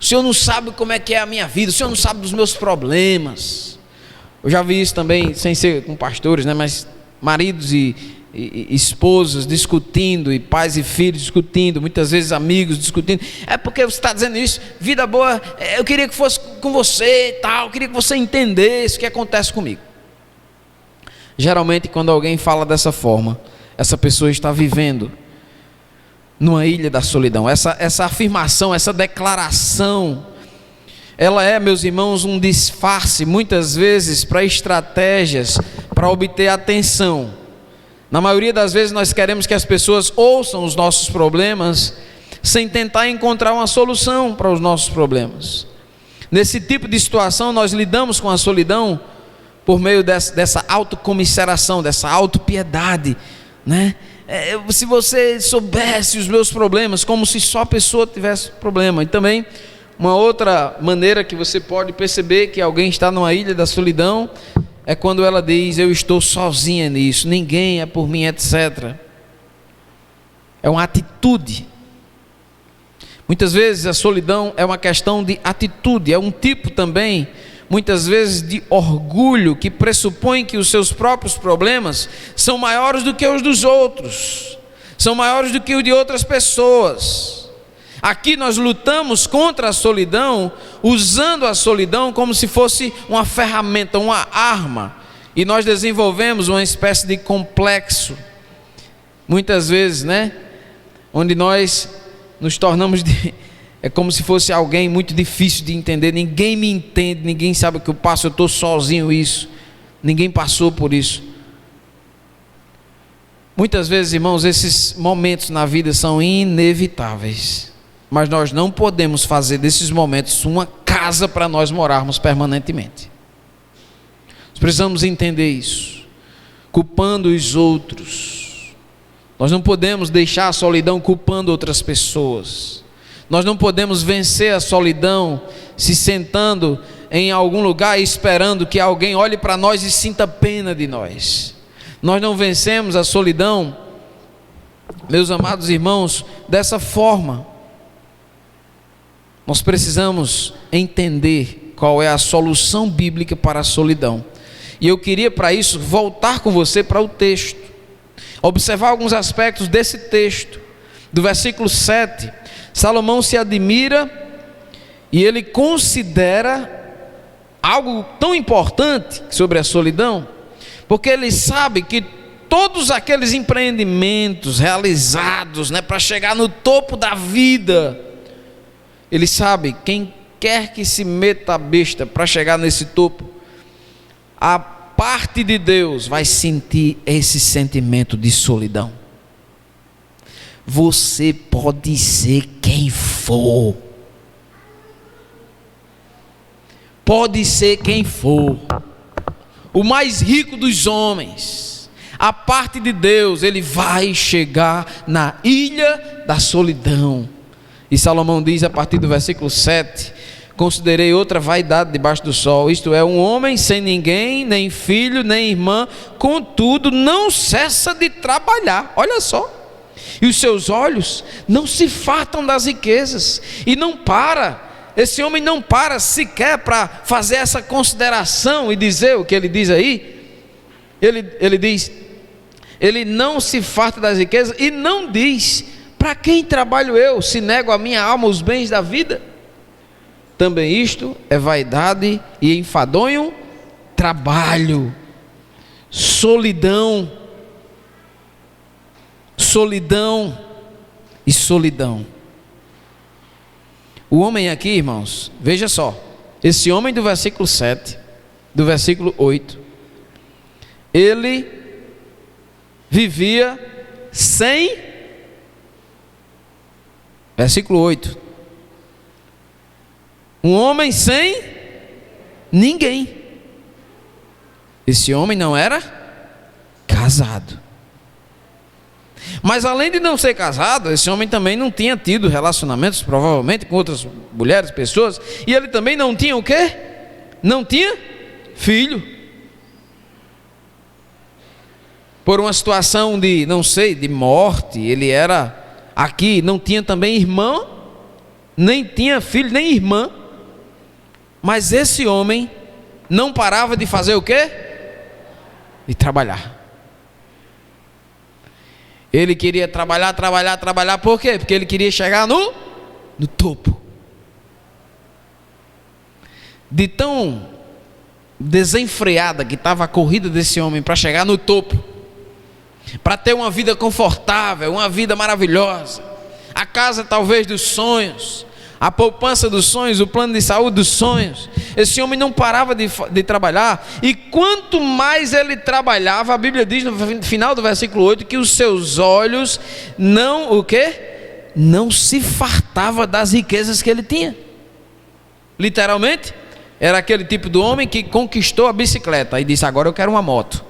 o senhor não sabe como é que é a minha vida, o senhor não sabe dos meus problemas. Eu já vi isso também, sem ser com pastores, né? Mas maridos e esposas discutindo, e pais e filhos discutindo, muitas vezes amigos discutindo: é porque você está dizendo isso, vida boa, eu queria que fosse com você e tal, eu queria que você entendesse o que acontece comigo. Geralmente, quando alguém fala dessa forma, essa pessoa está vivendo numa ilha da solidão. Essa afirmação, essa declaração, ela é, meus irmãos, um disfarce, muitas vezes, para estratégias para obter atenção. Na maioria das vezes nós queremos que as pessoas ouçam os nossos problemas, sem tentar encontrar uma solução para os nossos problemas. Nesse tipo de situação, nós lidamos com a solidão por meio dessa autocomiseração, dessa autopiedade, né? Se você soubesse os meus problemas, como se só a pessoa tivesse problema. E também, uma outra maneira que você pode perceber que alguém está numa ilha da solidão é quando ela diz: eu estou sozinha nisso, ninguém é por mim, etc. É uma atitude. Muitas vezes a solidão é uma questão de atitude, é um tipo também, muitas vezes, de orgulho, que pressupõe que os seus próprios problemas são maiores do que os dos outros, são maiores do que os de outras pessoas. Aqui nós lutamos contra a solidão, usando a solidão como se fosse uma ferramenta, uma arma, e nós desenvolvemos uma espécie de complexo, muitas vezes, né? Onde nós nos tornamos é como se fosse alguém muito difícil de entender. Ninguém me entende, ninguém sabe o que eu passo, eu estou sozinho, isso, ninguém passou por isso. Muitas vezes, irmãos, esses momentos na vida são inevitáveis, mas nós não podemos fazer desses momentos uma casa para nós morarmos permanentemente. Nós precisamos entender isso, culpando os outros. Nós não podemos deixar a solidão culpando outras pessoas. Nós não podemos vencer a solidão se sentando em algum lugar e esperando que alguém olhe para nós e sinta pena de nós. Nós não vencemos a solidão, meus amados irmãos, dessa forma. Nós precisamos entender qual é a solução bíblica para a solidão. E eu queria, para isso, voltar com você para o texto, observar alguns aspectos desse texto, do versículo 7. Salomão se admira e ele considera algo tão importante sobre a solidão, porque ele sabe que todos aqueles empreendimentos realizados, né, para chegar no topo da vida, ele sabe, quem quer que se meta a besta para chegar nesse topo, a parte de Deus vai sentir esse sentimento de solidão. Você pode ser quem for, pode ser quem for, o mais rico dos homens, a parte de Deus, ele vai chegar na ilha da solidão. E Salomão diz a partir do versículo 7: considerei outra vaidade debaixo do sol, isto é, um homem sem ninguém, nem filho, nem irmã, contudo não cessa de trabalhar. Olha só, e os seus olhos não se fartam das riquezas, e não para, esse homem não para sequer para fazer essa consideração e dizer o que ele diz aí. Ele diz, ele não se farta das riquezas e não diz: para quem trabalho eu, se nego a minha alma os bens da vida? Também isto é vaidade e enfadonho trabalho. Solidão e solidão. O homem aqui, irmãos, veja só, esse homem do versículo 7, do versículo 8, ele vivia sem, versículo 8, um homem sem ninguém. Esse homem não era casado. Mas além de não ser casado, esse homem também não tinha tido relacionamentos, provavelmente, com outras mulheres, pessoas. E ele também não tinha o quê? Não tinha filho. por uma situação de, não sei, de morte. Ele era aqui, não tinha também irmã, nem tinha filho, nem irmã. Mas esse homem não parava de fazer o quê? De trabalhar. Ele queria trabalhar, por quê? Porque ele queria chegar no topo. De tão desenfreada que estava a corrida desse homem para chegar no topo, para ter uma vida confortável, uma vida maravilhosa, a casa talvez dos sonhos, a poupança dos sonhos, o plano de saúde dos sonhos. Esse homem não parava de trabalhar, e quanto mais ele trabalhava, a Bíblia diz no final do versículo 8, que os seus olhos não, o quê? Não se fartava das riquezas que ele tinha. Literalmente, era aquele tipo de homem que conquistou a bicicleta e disse: agora eu quero uma moto.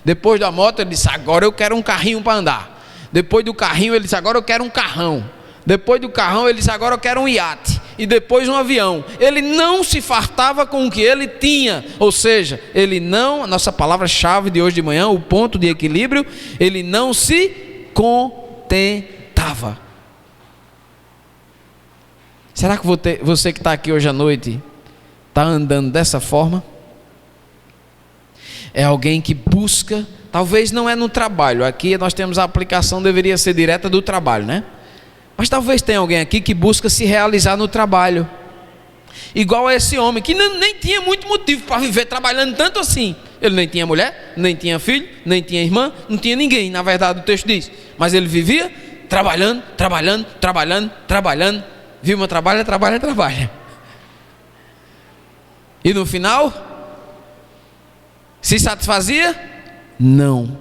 Depois da moto ele disse: agora eu quero um carrinho para andar. Depois do carrinho ele disse: agora eu quero um carrão. Depois do carrão ele disse: agora eu quero um iate. E depois um avião. Ele não se fartava com o que ele tinha. Ou seja, ele não, a nossa palavra-chave de hoje de manhã, o ponto de equilíbrio, ele não se contentava. Será que você que está aqui hoje à noite está andando dessa forma? É alguém que busca, talvez não é no trabalho, aqui nós temos a aplicação, deveria ser direta do trabalho, né? Mas talvez tenha alguém aqui que busca se realizar no trabalho, igual a esse homem que nem tinha muito motivo para viver trabalhando tanto assim. Ele nem tinha mulher, nem tinha filho, nem tinha irmã, não tinha ninguém, na verdade o texto diz. Mas ele vivia trabalhando. Vilma trabalha. E no final, se satisfazia? Não.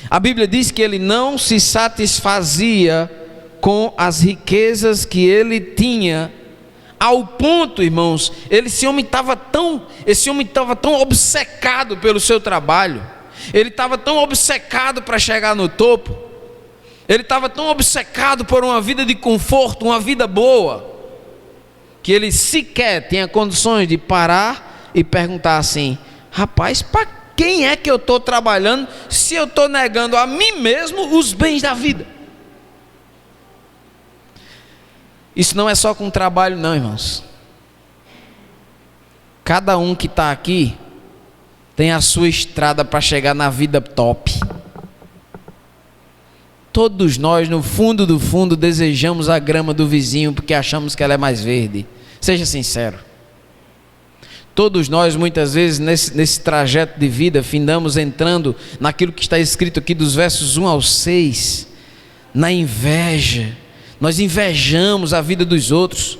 A Bíblia diz que ele não se satisfazia com as riquezas que ele tinha, ao ponto, irmãos, esse homem estava tão obcecado pelo seu trabalho, ele estava tão obcecado para chegar no topo, ele estava tão obcecado por uma vida de conforto, uma vida boa, que ele sequer tinha condições de parar e perguntar assim: rapaz, para quem é que eu estou trabalhando se eu estou negando a mim mesmo os bens da vida? Isso não é só com trabalho não, irmãos. Cada um que está aqui tem a sua estrada para chegar na vida top. Todos nós, no fundo do fundo, desejamos a grama do vizinho porque achamos que ela é mais verde. Seja sincero. Todos nós, muitas vezes, nesse trajeto de vida, findamos entrando naquilo que está escrito aqui dos versos 1 ao 6, na inveja. Nós invejamos a vida dos outros,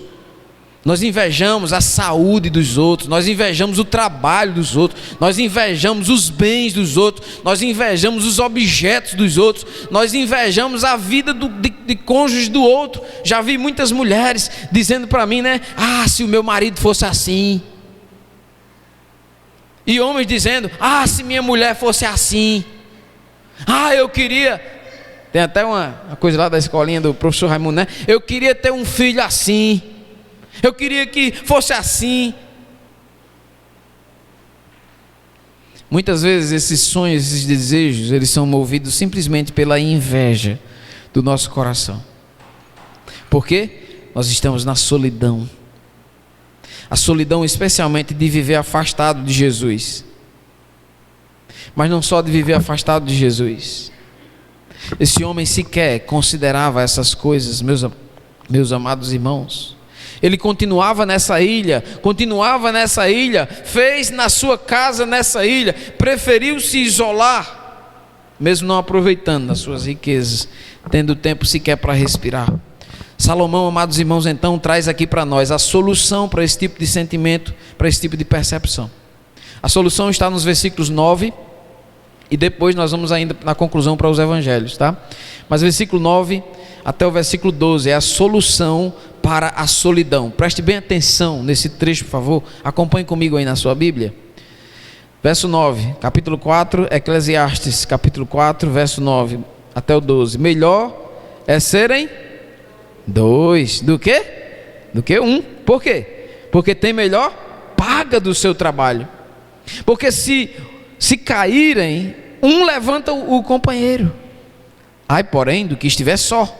nós invejamos a saúde dos outros, nós invejamos o trabalho dos outros, nós invejamos os bens dos outros, nós invejamos os objetos dos outros, nós invejamos a vida de cônjuge do outro. Já vi muitas mulheres dizendo para mim, né? Ah, se o meu marido fosse assim. E homens dizendo: ah, se minha mulher fosse assim. Ah, eu queria... Tem até uma coisa lá da escolinha do professor Raimundo, né? Eu queria ter um filho assim. Eu queria que fosse assim. Muitas vezes esses sonhos, esses desejos, eles são movidos simplesmente pela inveja do nosso coração. Por quê? Nós estamos na solidão. A solidão especialmente de viver afastado de Jesus. Mas não só de viver afastado de Jesus. Esse homem sequer considerava essas coisas, meus amados irmãos. Ele continuava nessa ilha, fez na sua casa nessa ilha, preferiu se isolar, mesmo não aproveitando das suas riquezas, tendo tempo sequer para respirar. Salomão, amados irmãos, então traz aqui para nós a solução para esse tipo de sentimento, para esse tipo de percepção. A solução está nos versículos 9 e depois nós vamos ainda na conclusão para os evangelhos, tá? Mas versículo 9 até o versículo 12 é a solução para a solidão. Preste bem atenção nesse trecho, por favor. Acompanhe comigo aí na sua Bíblia. Verso 9, capítulo 4, Eclesiastes, capítulo 4, verso 9 até o 12. Melhor é serem dois do que um. Por quê? Porque tem melhor paga do seu trabalho. Porque se caírem, um levanta o companheiro. Ai, porém, do que estiver só,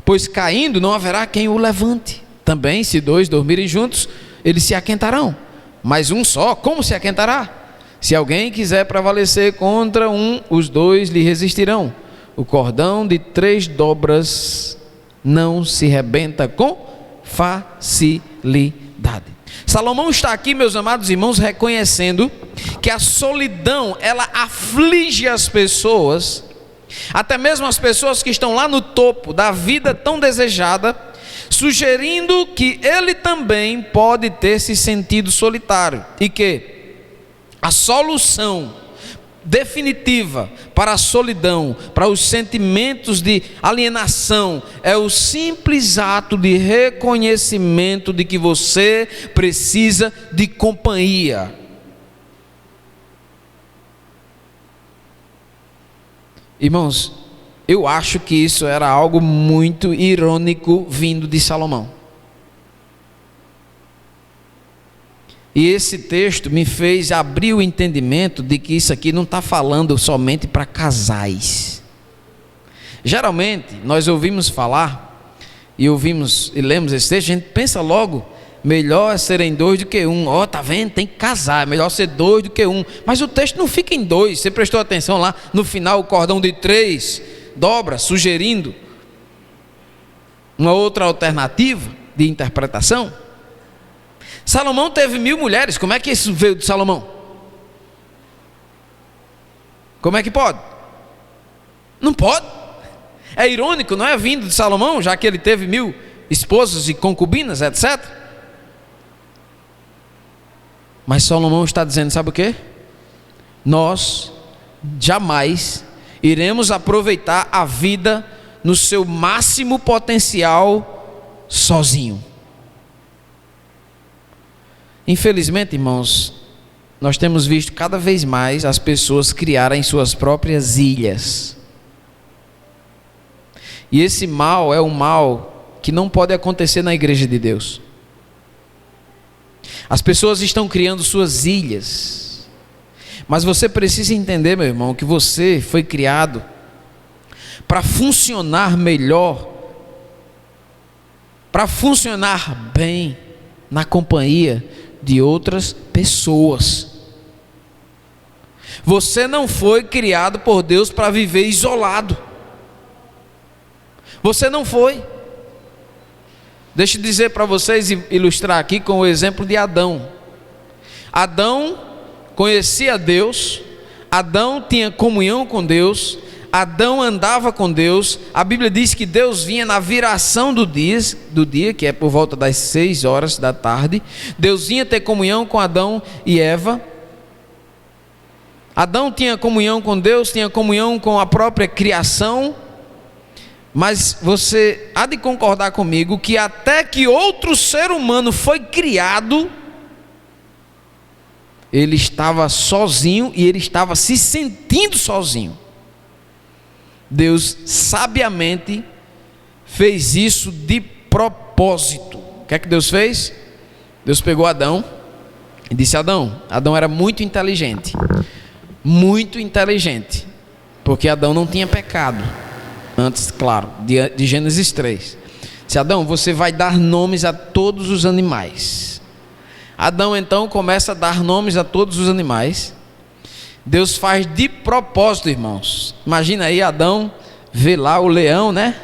pois caindo não haverá quem o levante. Também, se dois dormirem juntos, eles se aquentarão. Mas um só, como se aquentará? Se alguém quiser prevalecer contra um, os dois lhe resistirão. O cordão de 3 dobras não se rebenta com facilidade. Salomão está aqui, meus amados irmãos, reconhecendo que a solidão, ela aflige as pessoas, até mesmo as pessoas que estão lá no topo da vida tão desejada, sugerindo que ele também pode ter se sentido solitário e que a solução definitiva para a solidão, para os sentimentos de alienação, é o simples ato de reconhecimento de que você precisa de companhia. Irmãos, eu acho que isso era algo muito irônico vindo de Salomão. E esse texto me fez abrir o entendimento de que isso aqui não está falando somente para casais. Geralmente, nós ouvimos falar, e lemos esse texto, a gente pensa logo, melhor é serem 2 do que 1. Ó, tá vendo? Tem que casar, é melhor ser 2 do que 1. Mas o texto não fica em 2. Você prestou atenção lá, no final, o cordão de 3 dobra, sugerindo uma outra alternativa de interpretação. Salomão teve 1000 mulheres. Como é que isso veio de Salomão? Como é que pode? Não pode. É irônico, não é vindo de Salomão, já que ele teve 1000 esposas e concubinas, etc. Mas Salomão está dizendo, sabe o quê? Nós jamais iremos aproveitar a vida no seu máximo potencial sozinho. Infelizmente, irmãos, nós temos visto cada vez mais as pessoas criarem suas próprias ilhas. E esse mal é um mal que não pode acontecer na igreja de Deus. As pessoas estão criando suas ilhas. Mas você precisa entender, meu irmão, que você foi criado para funcionar melhor, para funcionar bem na companhia de outras pessoas. Você não foi criado por Deus para viver isolado. Você não foi. Deixa eu dizer para vocês, ilustrar aqui com o exemplo de Adão. Adão conhecia Deus, Adão tinha comunhão com Deus, Adão andava com Deus. A Bíblia diz que Deus vinha na viração do dia, que é por volta das 6 horas da tarde. Deus vinha ter comunhão com Adão e Eva. Adão tinha comunhão com Deus, tinha comunhão com a própria criação. Mas você há de concordar comigo que até que outro ser humano foi criado, ele estava sozinho e ele estava se sentindo sozinho. Deus sabiamente fez isso de propósito. O que é que Deus fez? Deus pegou Adão e disse: Adão era muito inteligente, porque Adão não tinha pecado antes, claro, de Gênesis 3. Disse: Adão, você vai dar nomes a todos os animais. Adão então começa a dar nomes a todos os animais. Deus faz de propósito, irmãos. Imagina aí, Adão vê lá o leão, né?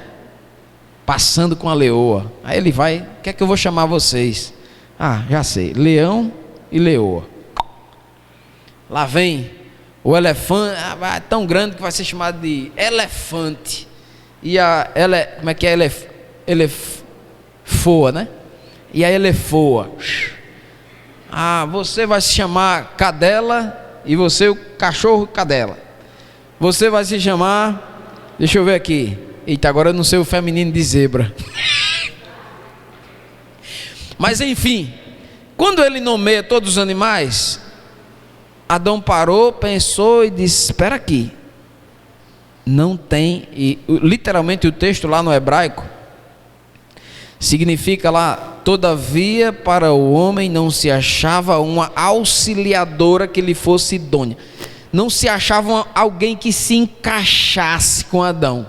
Passando com a leoa. Aí ele vai: o que é que eu vou chamar vocês? Ah, já sei, leão e leoa. Lá vem o elefante, é tão grande que vai ser chamado de elefante. E como é que é? Elefoa, né? E a elefoa. Ah, você vai se chamar cadela, e você o cachorro cadela. Você vai se chamar, deixa eu ver aqui. Eita, agora eu não sei o feminino de zebra. Mas enfim, quando ele nomeia todos os animais, Adão parou, pensou e disse: espera aqui, não tem, e literalmente o texto lá no hebraico significa lá: todavia para o homem não se achava uma auxiliadora que lhe fosse idônea. não se achava alguém que se encaixasse com Adão.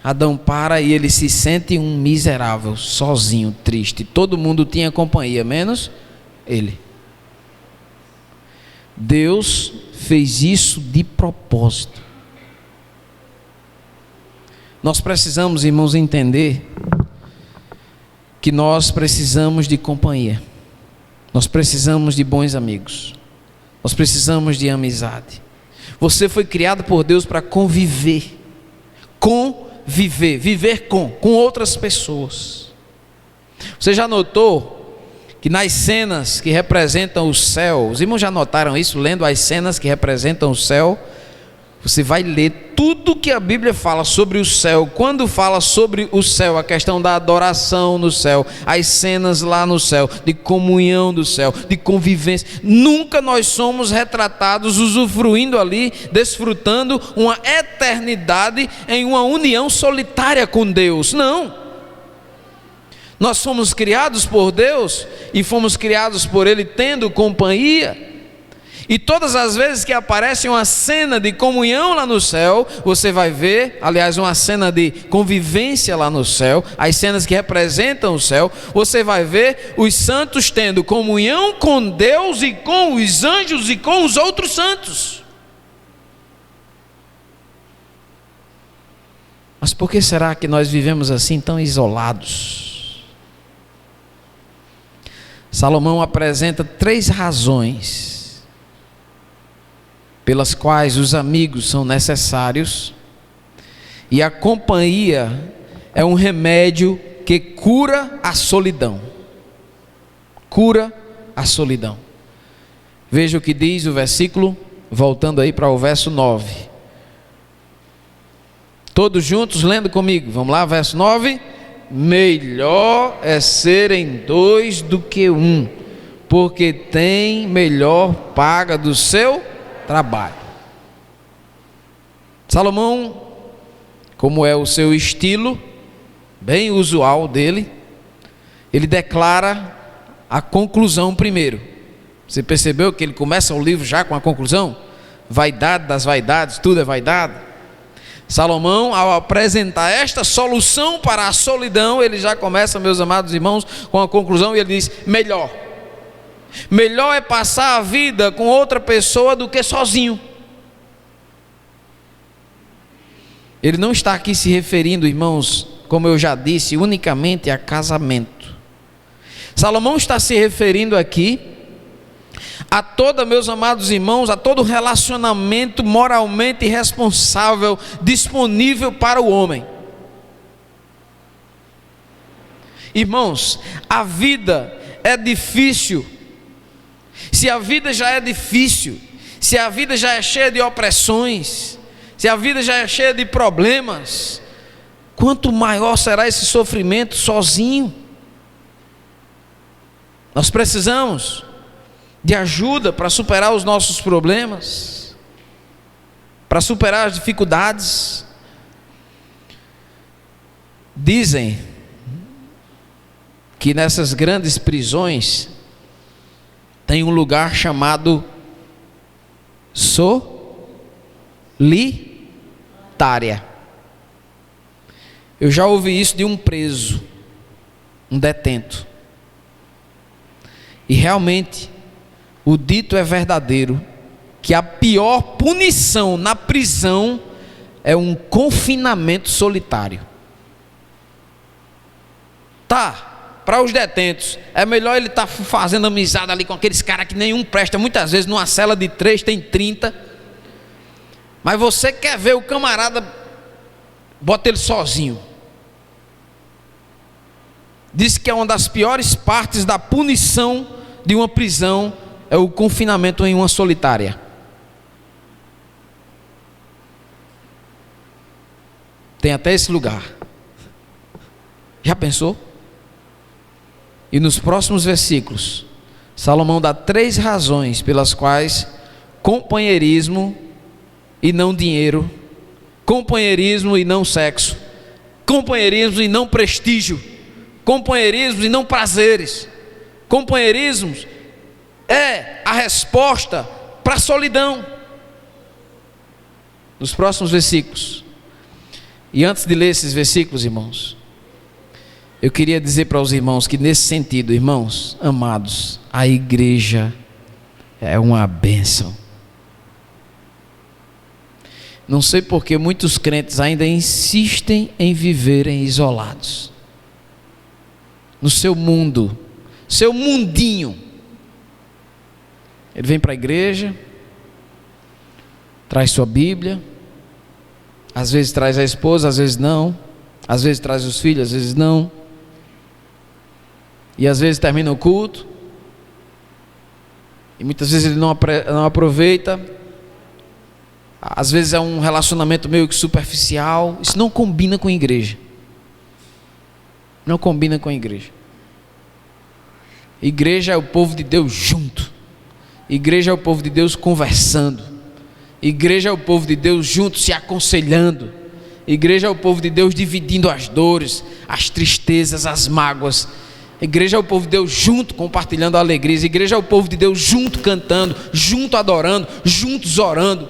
Adão para e ele se sente um miserável, sozinho, triste. Todo mundo tinha companhia, menos ele. Deus fez isso de propósito. Nós precisamos, irmãos, entender que nós precisamos de companhia. Nós precisamos de bons amigos. Nós precisamos de amizade. Você foi criado por Deus para conviver. Viver com outras pessoas. Você já notou que nas cenas que representam o céu, os irmãos já notaram isso, lendo as cenas que representam o céu? Você vai ler tudo que a Bíblia fala sobre o céu. Quando fala sobre o céu, a questão da adoração no céu, as cenas lá no céu, de comunhão do céu, de convivência, nunca nós somos retratados usufruindo ali, desfrutando uma eternidade em uma união solitária com Deus. Não. Nós fomos criados por Deus e fomos criados por Ele tendo companhia. E todas as vezes que aparece uma cena de comunhão lá no céu, você vai ver, aliás, uma cena de convivência lá no céu, as cenas que representam o céu, você vai ver os santos tendo comunhão com Deus e com os anjos e com os outros santos. Mas por que será que nós vivemos assim tão isolados? Salomão apresenta 3 razões pelas quais os amigos são necessários, e a companhia é um remédio que cura a solidão. Cura a solidão. Veja o que diz o versículo, voltando aí para o verso 9. Todos juntos lendo comigo, vamos lá, verso 9. Melhor é serem 2 do que 1, porque tem melhor paga do seu trabalho. Salomão, como é o seu estilo, bem usual dele, ele declara a conclusão primeiro. Você percebeu que ele começa o livro já com a conclusão? Vaidade das vaidades, tudo é vaidade. Salomão, ao apresentar esta solução para a solidão, ele já começa, meus amados irmãos, com a conclusão, e ele diz: melhor é passar a vida com outra pessoa do que sozinho. Ele não está aqui se referindo, irmãos, como eu já disse, unicamente a casamento. Salomão está se referindo aqui a todo, meus amados irmãos, a todo relacionamento moralmente responsável disponível para o homem. Irmãos, a vida é difícil. Se a vida já é difícil, se a vida já é cheia de opressões, se a vida já é cheia de problemas, quanto maior será esse sofrimento sozinho? Nós precisamos de ajuda para superar os nossos problemas, para superar as dificuldades. Dizem que nessas grandes prisões tem um lugar chamado solitária. Eu já ouvi isso de um preso, um detento. E realmente, o dito é verdadeiro, que a pior punição na prisão é um confinamento solitário. Para os detentos, é melhor ele estar fazendo amizade ali com aqueles caras que nenhum presta. Muitas vezes numa cela de 3 tem 30. Mas você quer ver o camarada, bota ele sozinho. Diz que é uma das piores partes da punição de uma prisão é o confinamento em uma solitária. Tem até esse lugar. Já pensou? E nos próximos versículos, Salomão dá 3 razões pelas quais companheirismo e não dinheiro, companheirismo e não sexo, companheirismo e não prestígio, companheirismo e não prazeres, companheirismos é a resposta para a solidão. Nos próximos versículos. E antes de ler esses versículos, irmãos, eu queria dizer para os irmãos que nesse sentido, irmãos amados, a igreja é uma bênção. Não sei porque muitos crentes ainda insistem em viverem isolados. No seu mundo, seu mundinho. Ele vem para a igreja, traz sua Bíblia, às vezes traz a esposa, às vezes não, às vezes traz os filhos, às vezes não, e às vezes termina o culto, e muitas vezes ele não aproveita, às vezes é um relacionamento meio que superficial. Isso não combina com a igreja. Não combina com a igreja. Igreja é o povo de Deus junto. Igreja é o povo de Deus conversando. Igreja é o povo de Deus junto, se aconselhando. Igreja é o povo de Deus dividindo as dores, as tristezas, as mágoas. Igreja é o povo de Deus junto, compartilhando alegrias. Igreja é o povo de Deus junto, cantando, junto adorando, juntos orando,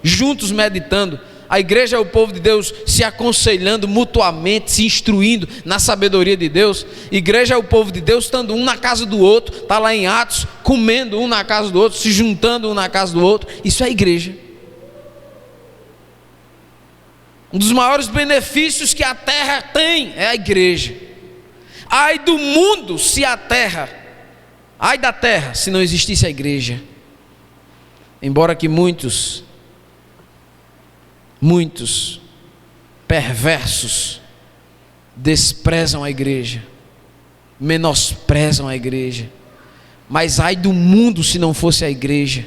juntos meditando. A igreja é o povo de Deus se aconselhando mutuamente, se instruindo na sabedoria de Deus. Igreja é o povo de Deus estando um na casa do outro, está lá em Atos, comendo um na casa do outro, se juntando um na casa do outro. Isso é igreja. Um dos maiores benefícios que a terra tem é a igreja. Ai do mundo se a terra, ai da terra se não existisse a igreja. Embora que muitos perversos desprezam a igreja, menosprezam a igreja, mas ai do mundo se não fosse a igreja.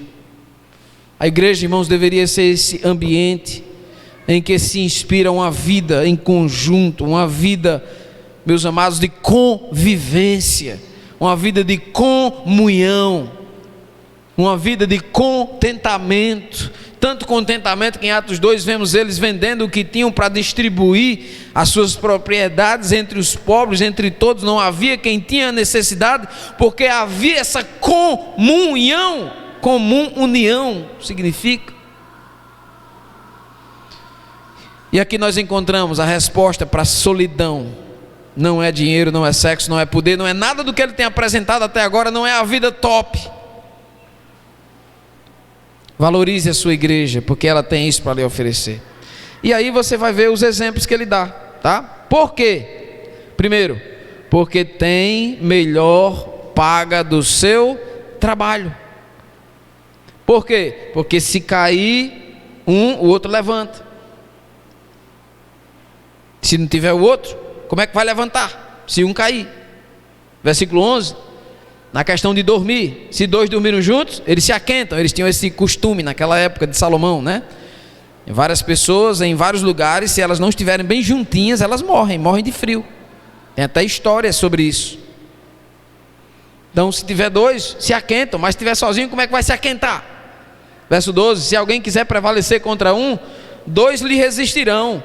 A igreja, irmãos, deveria ser esse ambiente em que se inspira uma vida em conjunto, uma vida, meus amados, de convivência, uma vida de comunhão, uma vida de contentamento. Tanto contentamento que em Atos 2 vemos eles vendendo o que tinham para distribuir as suas propriedades entre os pobres, entre todos. Não havia quem tinha necessidade, porque havia essa comunhão. União significa. E aqui nós encontramos a resposta para a solidão. Não é dinheiro, não é sexo, não é poder, não é nada do que ele tem apresentado até agora, não é a vida top. Valorize a sua igreja, porque ela tem isso para lhe oferecer. E aí você vai ver os exemplos que ele dá, tá? Por quê? Primeiro, porque tem melhor paga do seu trabalho. Por quê? Porque se cair um, o outro levanta. Se não tiver o outro, como é que vai levantar? Se um cair. Versículo 11. Na questão de dormir, se dois dormiram juntos, eles se aquentam. Eles tinham esse costume naquela época de Salomão, né? Em várias pessoas, em vários lugares, se elas não estiverem bem juntinhas, elas morrem de frio. Tem até história sobre isso. Então, se tiver dois, se aquentam, mas se estiver sozinho, como é que vai se aquentar? Verso 12, se alguém quiser prevalecer contra um, dois lhe resistirão.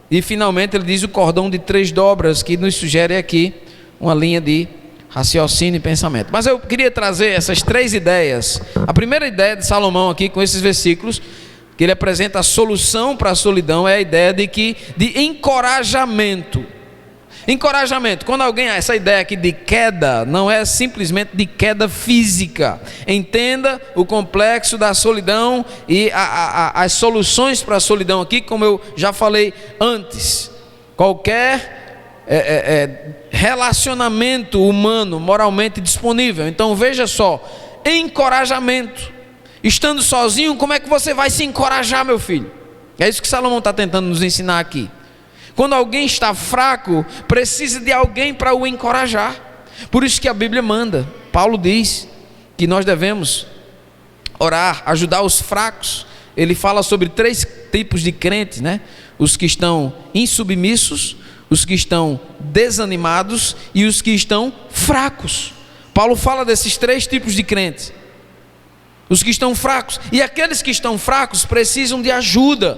E finalmente ele diz o cordão de 3 dobras, que nos sugere aqui uma linha de raciocínio e pensamento. Mas eu queria trazer essas 3 ideias. A primeira ideia de Salomão aqui com esses versículos, que ele apresenta a solução para a solidão, é a ideia de encorajamento. Encorajamento, quando alguém, essa ideia aqui de queda, não é simplesmente de queda física. Entenda o complexo da solidão e as soluções para a solidão aqui, como eu já falei antes. Qualquer relacionamento humano moralmente disponível. Então veja só, encorajamento. Estando sozinho, como é que você vai se encorajar, meu filho? É isso que Salomão está tentando nos ensinar aqui. Quando alguém está fraco, precisa de alguém para o encorajar. Por isso que a Bíblia manda. Paulo diz que nós devemos orar, ajudar os fracos. Ele fala sobre 3 tipos de crentes, né? Os que estão insubmissos, os que estão desanimados e os que estão fracos. Paulo fala desses 3 tipos de crentes. Os que estão fracos. E aqueles que estão fracos precisam de ajuda.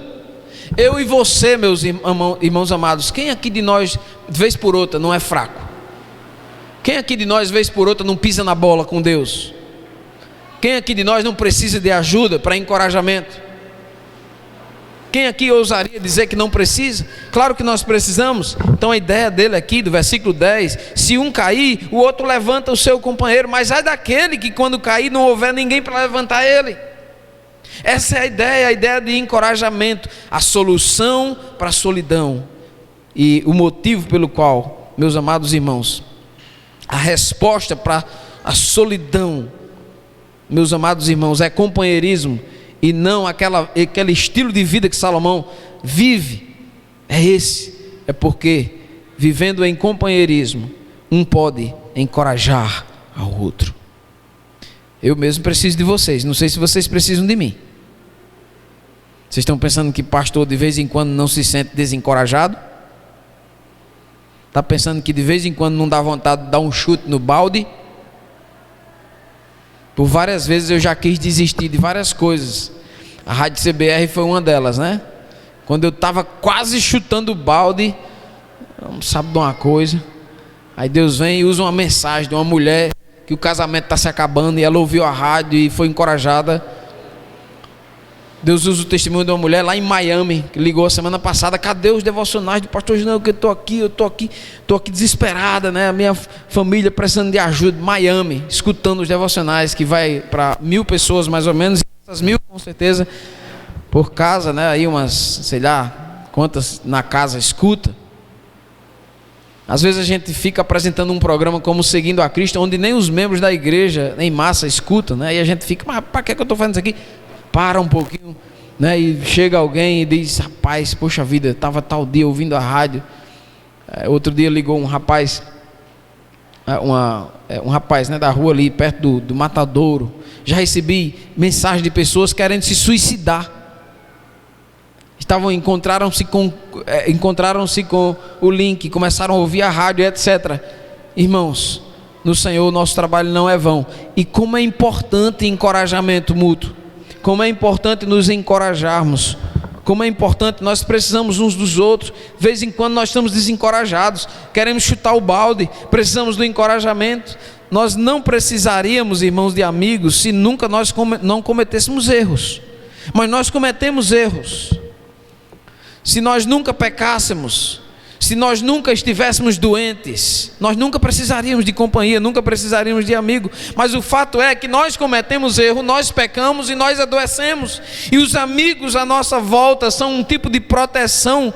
Eu e você, meus irmãos amados, quem aqui de nós, de vez por outra, não é fraco? Quem aqui de nós, de vez por outra, não pisa na bola com Deus? Quem aqui de nós não precisa de ajuda para encorajamento? Quem aqui ousaria dizer que não precisa? Claro que nós precisamos. Então a ideia dele aqui, do versículo 10, se um cair, o outro levanta o seu companheiro, mas ai daquele que quando cair não houver ninguém para levantar ele. Essa é a ideia de encorajamento, a solução para a solidão. E o motivo pelo qual, meus amados irmãos, a resposta para a solidão, meus amados irmãos, é companheirismo, e não aquele estilo de vida que Salomão vive. É porque vivendo em companheirismo, um pode encorajar ao outro. Eu mesmo preciso de vocês, não sei se vocês precisam de mim. Vocês estão pensando que pastor de vez em quando não se sente desencorajado? Está pensando que de vez em quando não dá vontade de dar um chute no balde? Por várias vezes eu já quis desistir de várias coisas. A Rádio CBR foi uma delas, né? Quando eu estava quase chutando o balde, não sabe de uma coisa, aí Deus vem e usa uma mensagem de uma mulher que o casamento está se acabando e ela ouviu a rádio e foi encorajada. Deus usa o testemunho de uma mulher lá em Miami, que ligou a semana passada: cadê os devocionais do pastor Ginão? Que eu estou aqui desesperada, né? A minha família precisando de ajuda. Miami, escutando os devocionais, que vai para 1.000 pessoas mais ou menos, e essas 1.000 com certeza por casa, né? Aí umas, sei lá quantas na casa escuta. Às vezes a gente fica apresentando um programa como Seguindo a Cristo, onde nem os membros da igreja em massa escutam, né? E a gente fica: mas para que eu estou fazendo isso aqui? Para um pouquinho, né? E chega alguém e diz: rapaz, poxa vida, estava tal dia ouvindo a rádio. Outro dia ligou um rapaz, um rapaz, né, da rua ali perto do Matadouro. Já recebi mensagem de pessoas querendo se suicidar. Encontraram-se com o link, começaram a ouvir a rádio, etc. Irmãos, no Senhor o nosso trabalho não é vão. E como é importante encorajamento mútuo, como é importante nos encorajarmos, como é importante, nós precisamos uns dos outros. De vez em quando nós estamos desencorajados, queremos chutar o balde, precisamos do encorajamento. Nós não precisaríamos, irmãos, de amigos se nunca nós não cometêssemos erros, mas nós cometemos erros. Se nós nunca pecássemos, se nós nunca estivéssemos doentes, nós nunca precisaríamos de companhia, nunca precisaríamos de amigo. Mas o fato é que nós cometemos erro, nós pecamos e nós adoecemos. E os amigos à nossa volta são um tipo de proteção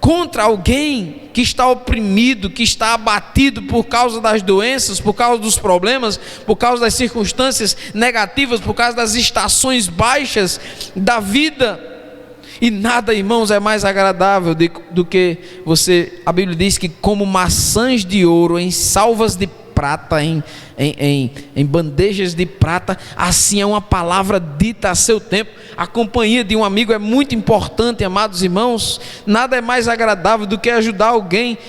contra alguém que está oprimido, que está abatido por causa das doenças, por causa dos problemas, por causa das circunstâncias negativas, por causa das estações baixas da vida. E nada, irmãos, é mais agradável do que você. A Bíblia diz que como maçãs de ouro em salvas de prata, em bandejas de prata, assim é uma palavra dita a seu tempo. A companhia de um amigo é muito importante, amados irmãos. Nada é mais agradável do que ajudar alguém,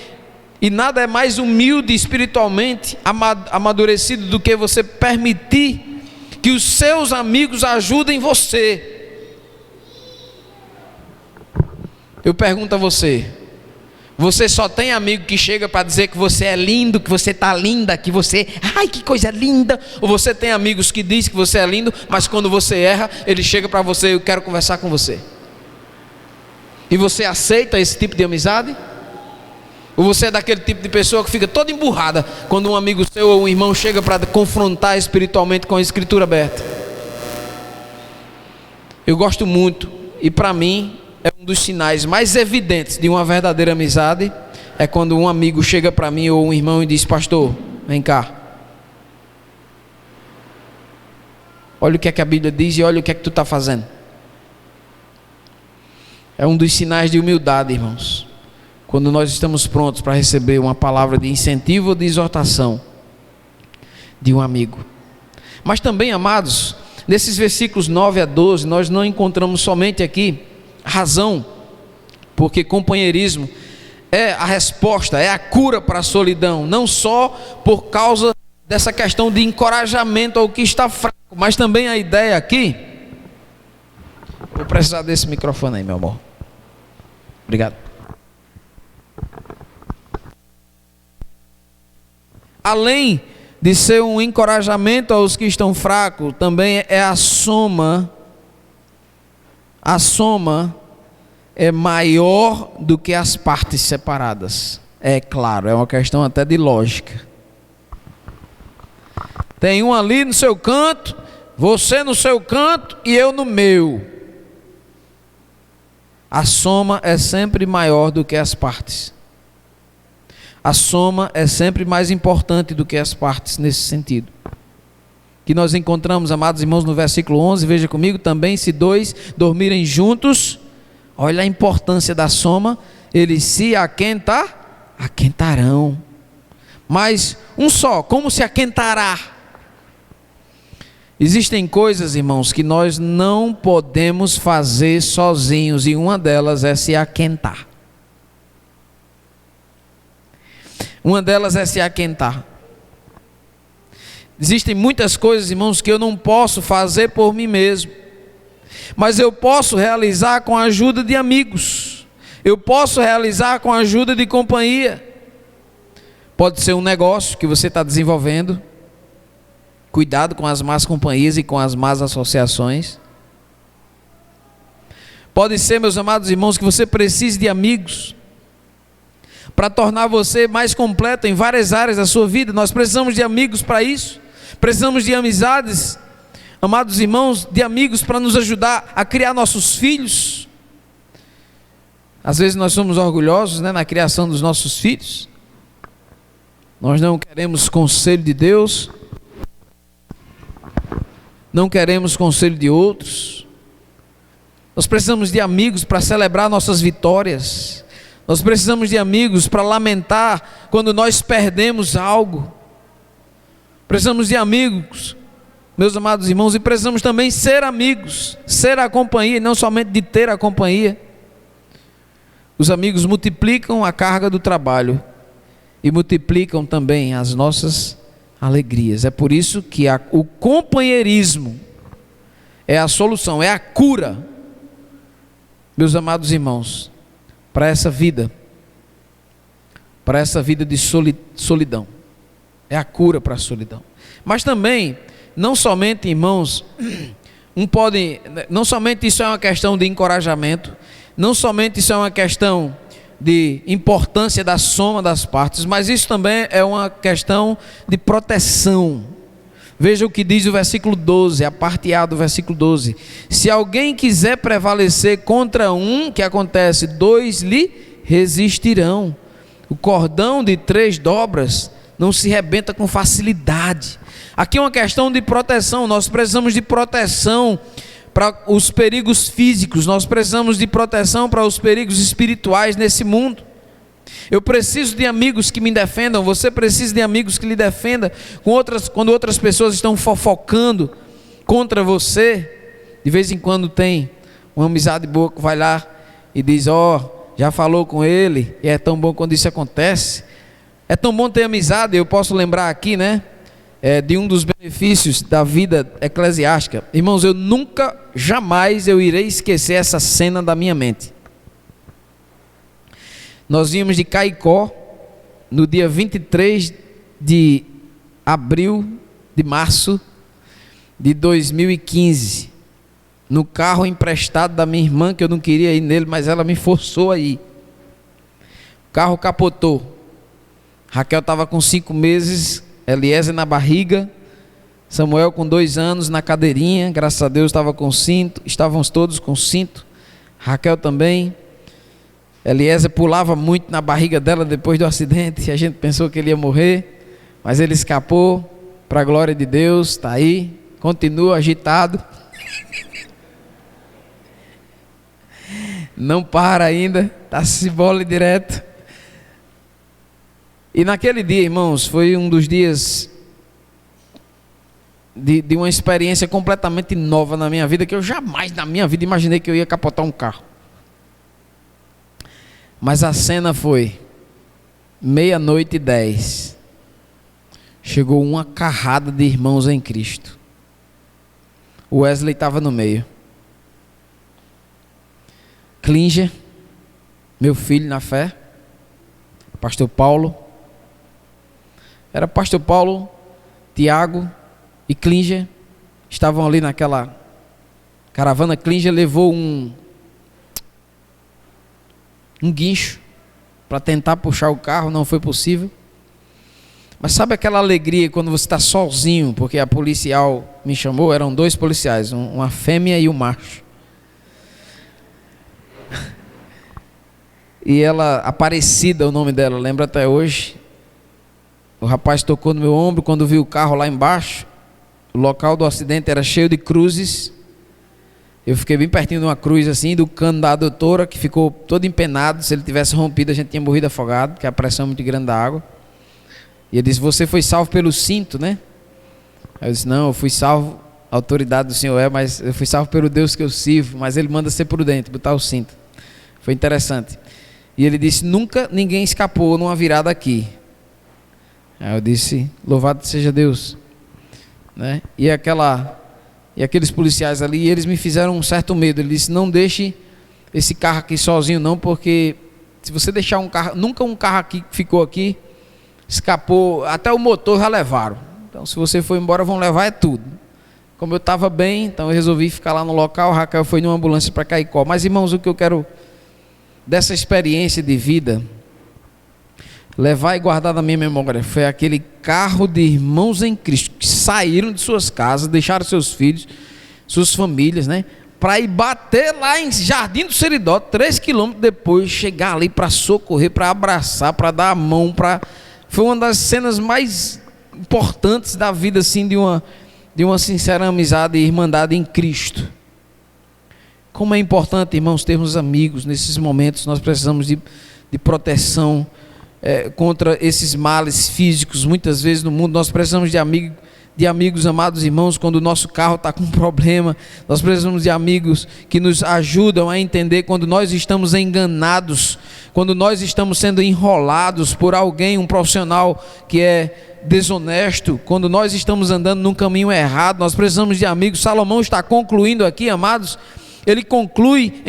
e nada é mais humilde espiritualmente, amadurecido, do que você permitir que os seus amigos ajudem você. Eu pergunto a você: você só tem amigo que chega para dizer que você é lindo, que você está linda, que você, ai que coisa linda? Ou você tem amigos que dizem que você é lindo, mas quando você erra, ele chega para você: eu quero conversar com você? E você aceita esse tipo de amizade? Ou você é daquele tipo de pessoa que fica toda emburrada quando um amigo seu ou um irmão chega para confrontar espiritualmente com a Escritura aberta? Eu gosto muito, e para mim é um dos sinais mais evidentes de uma verdadeira amizade, é quando um amigo chega para mim ou um irmão e diz: pastor, vem cá, olha o que é que a Bíblia diz e olha o que é que tu está fazendo. É um dos sinais de humildade, irmãos, quando nós estamos prontos para receber uma palavra de incentivo ou de exortação de um amigo. Mas também, amados, nesses versículos 9 a 12, nós não encontramos somente aqui razão, porque companheirismo é a resposta, é a cura para a solidão, não só por causa dessa questão de encorajamento ao que está fraco, mas também a ideia aqui. Vou precisar desse microfone aí, meu amor. Obrigado. Além de ser um encorajamento aos que estão fracos, também é a soma. A soma é maior do que as partes separadas. É claro, é uma questão até de lógica. Tem um ali no seu canto, você no seu canto e eu no meu. A soma é sempre maior do que as partes. A soma é sempre mais importante do que as partes nesse sentido. Que nós encontramos, amados irmãos, no versículo 11, veja comigo, também se dois dormirem juntos, olha a importância da soma, eles se aquentarão. Mas um só, como se aquentará? Existem coisas, irmãos, que nós não podemos fazer sozinhos, e uma delas é se aquentar. Uma delas é se aquentar. Existem muitas coisas, irmãos, que eu não posso fazer por mim mesmo, mas eu posso realizar com a ajuda de amigos, eu posso realizar com a ajuda de companhia. Pode ser um negócio que você está desenvolvendo, cuidado com as más companhias e com as más associações. Pode ser, meus amados irmãos, que você precise de amigos para tornar você mais completo em várias áreas da sua vida. Nós precisamos de amigos para isso. Precisamos de amizades, amados irmãos, de amigos para nos ajudar a criar nossos filhos. Às vezes nós somos orgulhosos, na criação dos nossos filhos. Nós não queremos conselho de Deus, não queremos conselho de outros. Nós precisamos de amigos para celebrar nossas vitórias. Nós precisamos de amigos para lamentar quando nós perdemos algo. Precisamos de amigos, meus amados irmãos, e precisamos também ser amigos, ser a companhia, e não somente de ter a companhia. Os amigos multiplicam a carga do trabalho e multiplicam também as nossas alegrias. É por isso que o companheirismo é a solução, é a cura, meus amados irmãos, para essa vida de solidão. É a cura para a solidão. Mas também, não somente, irmãos, não somente isso é uma questão de encorajamento, não somente isso é uma questão de importância da soma das partes, mas isso também é uma questão de proteção. Veja o que diz o versículo 12, a parte A do versículo 12. Se alguém quiser prevalecer contra um, que acontece? Dois lhe resistirão. O cordão de 3 dobras não se rebenta com facilidade. Aqui é uma questão de proteção. Nós precisamos de proteção para os perigos físicos, nós precisamos de proteção para os perigos espirituais nesse mundo. Eu preciso de amigos que me defendam, você precisa de amigos que lhe defendam quando outras pessoas estão fofocando contra você. De vez em quando tem uma amizade boa que vai lá e diz: já falou com ele, e é tão bom quando isso acontece. É tão bom ter amizade. Eu posso lembrar aqui, de um dos benefícios da vida eclesiástica. Irmãos, eu nunca, jamais eu irei esquecer essa cena da minha mente. Nós vínhamos de Caicó no dia 23 de março de 2015, no carro emprestado da minha irmã, que eu não queria ir nele, mas ela me forçou a ir. O carro capotou. Raquel estava com 5 meses, Eliezer na barriga, Samuel com 2 anos na cadeirinha, graças a Deus estava com cinto, estávamos todos com cinto, Raquel também. Eliezer pulava muito na barriga dela depois do acidente, e a gente pensou que ele ia morrer, mas ele escapou, para a glória de Deus, está aí, continua agitado, não para ainda, está se bola direto. E naquele dia, irmãos, foi um dos dias de uma experiência completamente nova na minha vida, que eu jamais na minha vida imaginei que eu ia capotar um carro. Mas a cena foi 00:10. Chegou uma carrada de irmãos em Cristo. O Wesley estava no meio. Klinger, meu filho na fé. Pastor Paulo. Era pastor Paulo, Tiago e Klinger estavam ali naquela caravana. Klinger levou um guincho para tentar puxar o carro, não foi possível. Mas sabe aquela alegria quando você está sozinho, porque a policial me chamou, eram 2 policiais, uma fêmea e um macho. E ela, Aparecida, o nome dela, lembro até hoje. O rapaz tocou no meu ombro quando viu o carro lá embaixo. O local do acidente era cheio de cruzes. Eu fiquei bem pertinho de uma cruz assim, do cano da adutora, que ficou todo empenado. Se ele tivesse rompido, a gente tinha morrido afogado, porque a pressão é muito grande da água. E ele disse: você foi salvo pelo cinto, né? Eu disse: não, eu fui salvo, a autoridade do Senhor é, mas eu fui salvo pelo Deus que eu sirvo. Mas ele manda ser prudente, botar o cinto. Foi interessante. E ele disse: nunca ninguém escapou numa virada aqui. Aí eu disse: louvado seja Deus, né? E aqueles policiais ali, eles me fizeram um certo medo. Ele disse: não deixe esse carro aqui sozinho não, porque se você deixar um carro, nunca um carro aqui ficou aqui, escapou, até o motor já levaram. Então se você for embora, vão levar é tudo. Como eu estava bem, então eu resolvi ficar lá no local. Raquel foi numa ambulância para Caicó. Mas irmãos, o que eu quero dessa experiência de vida levar e guardar na minha memória foi aquele carro de irmãos em Cristo que saíram de suas casas, deixaram seus filhos, suas famílias, né, para ir bater lá em Jardim do Seridó, 3 quilômetros depois, chegar ali para socorrer, para abraçar, para dar a mão, foi uma das cenas mais importantes da vida, assim, de uma sincera amizade e irmandade em Cristo. Como é importante, irmãos, termos amigos nesses momentos. Nós precisamos de proteção contra esses males físicos. Muitas vezes no mundo nós precisamos de amigos, amados irmãos, quando o nosso carro está com problema. Nós precisamos de amigos que nos ajudam a entender quando nós estamos enganados, quando nós estamos sendo enrolados por alguém, um profissional que é desonesto, quando nós estamos andando num caminho errado. Nós precisamos de amigos. Salomão está concluindo aqui, amados. Ele conclui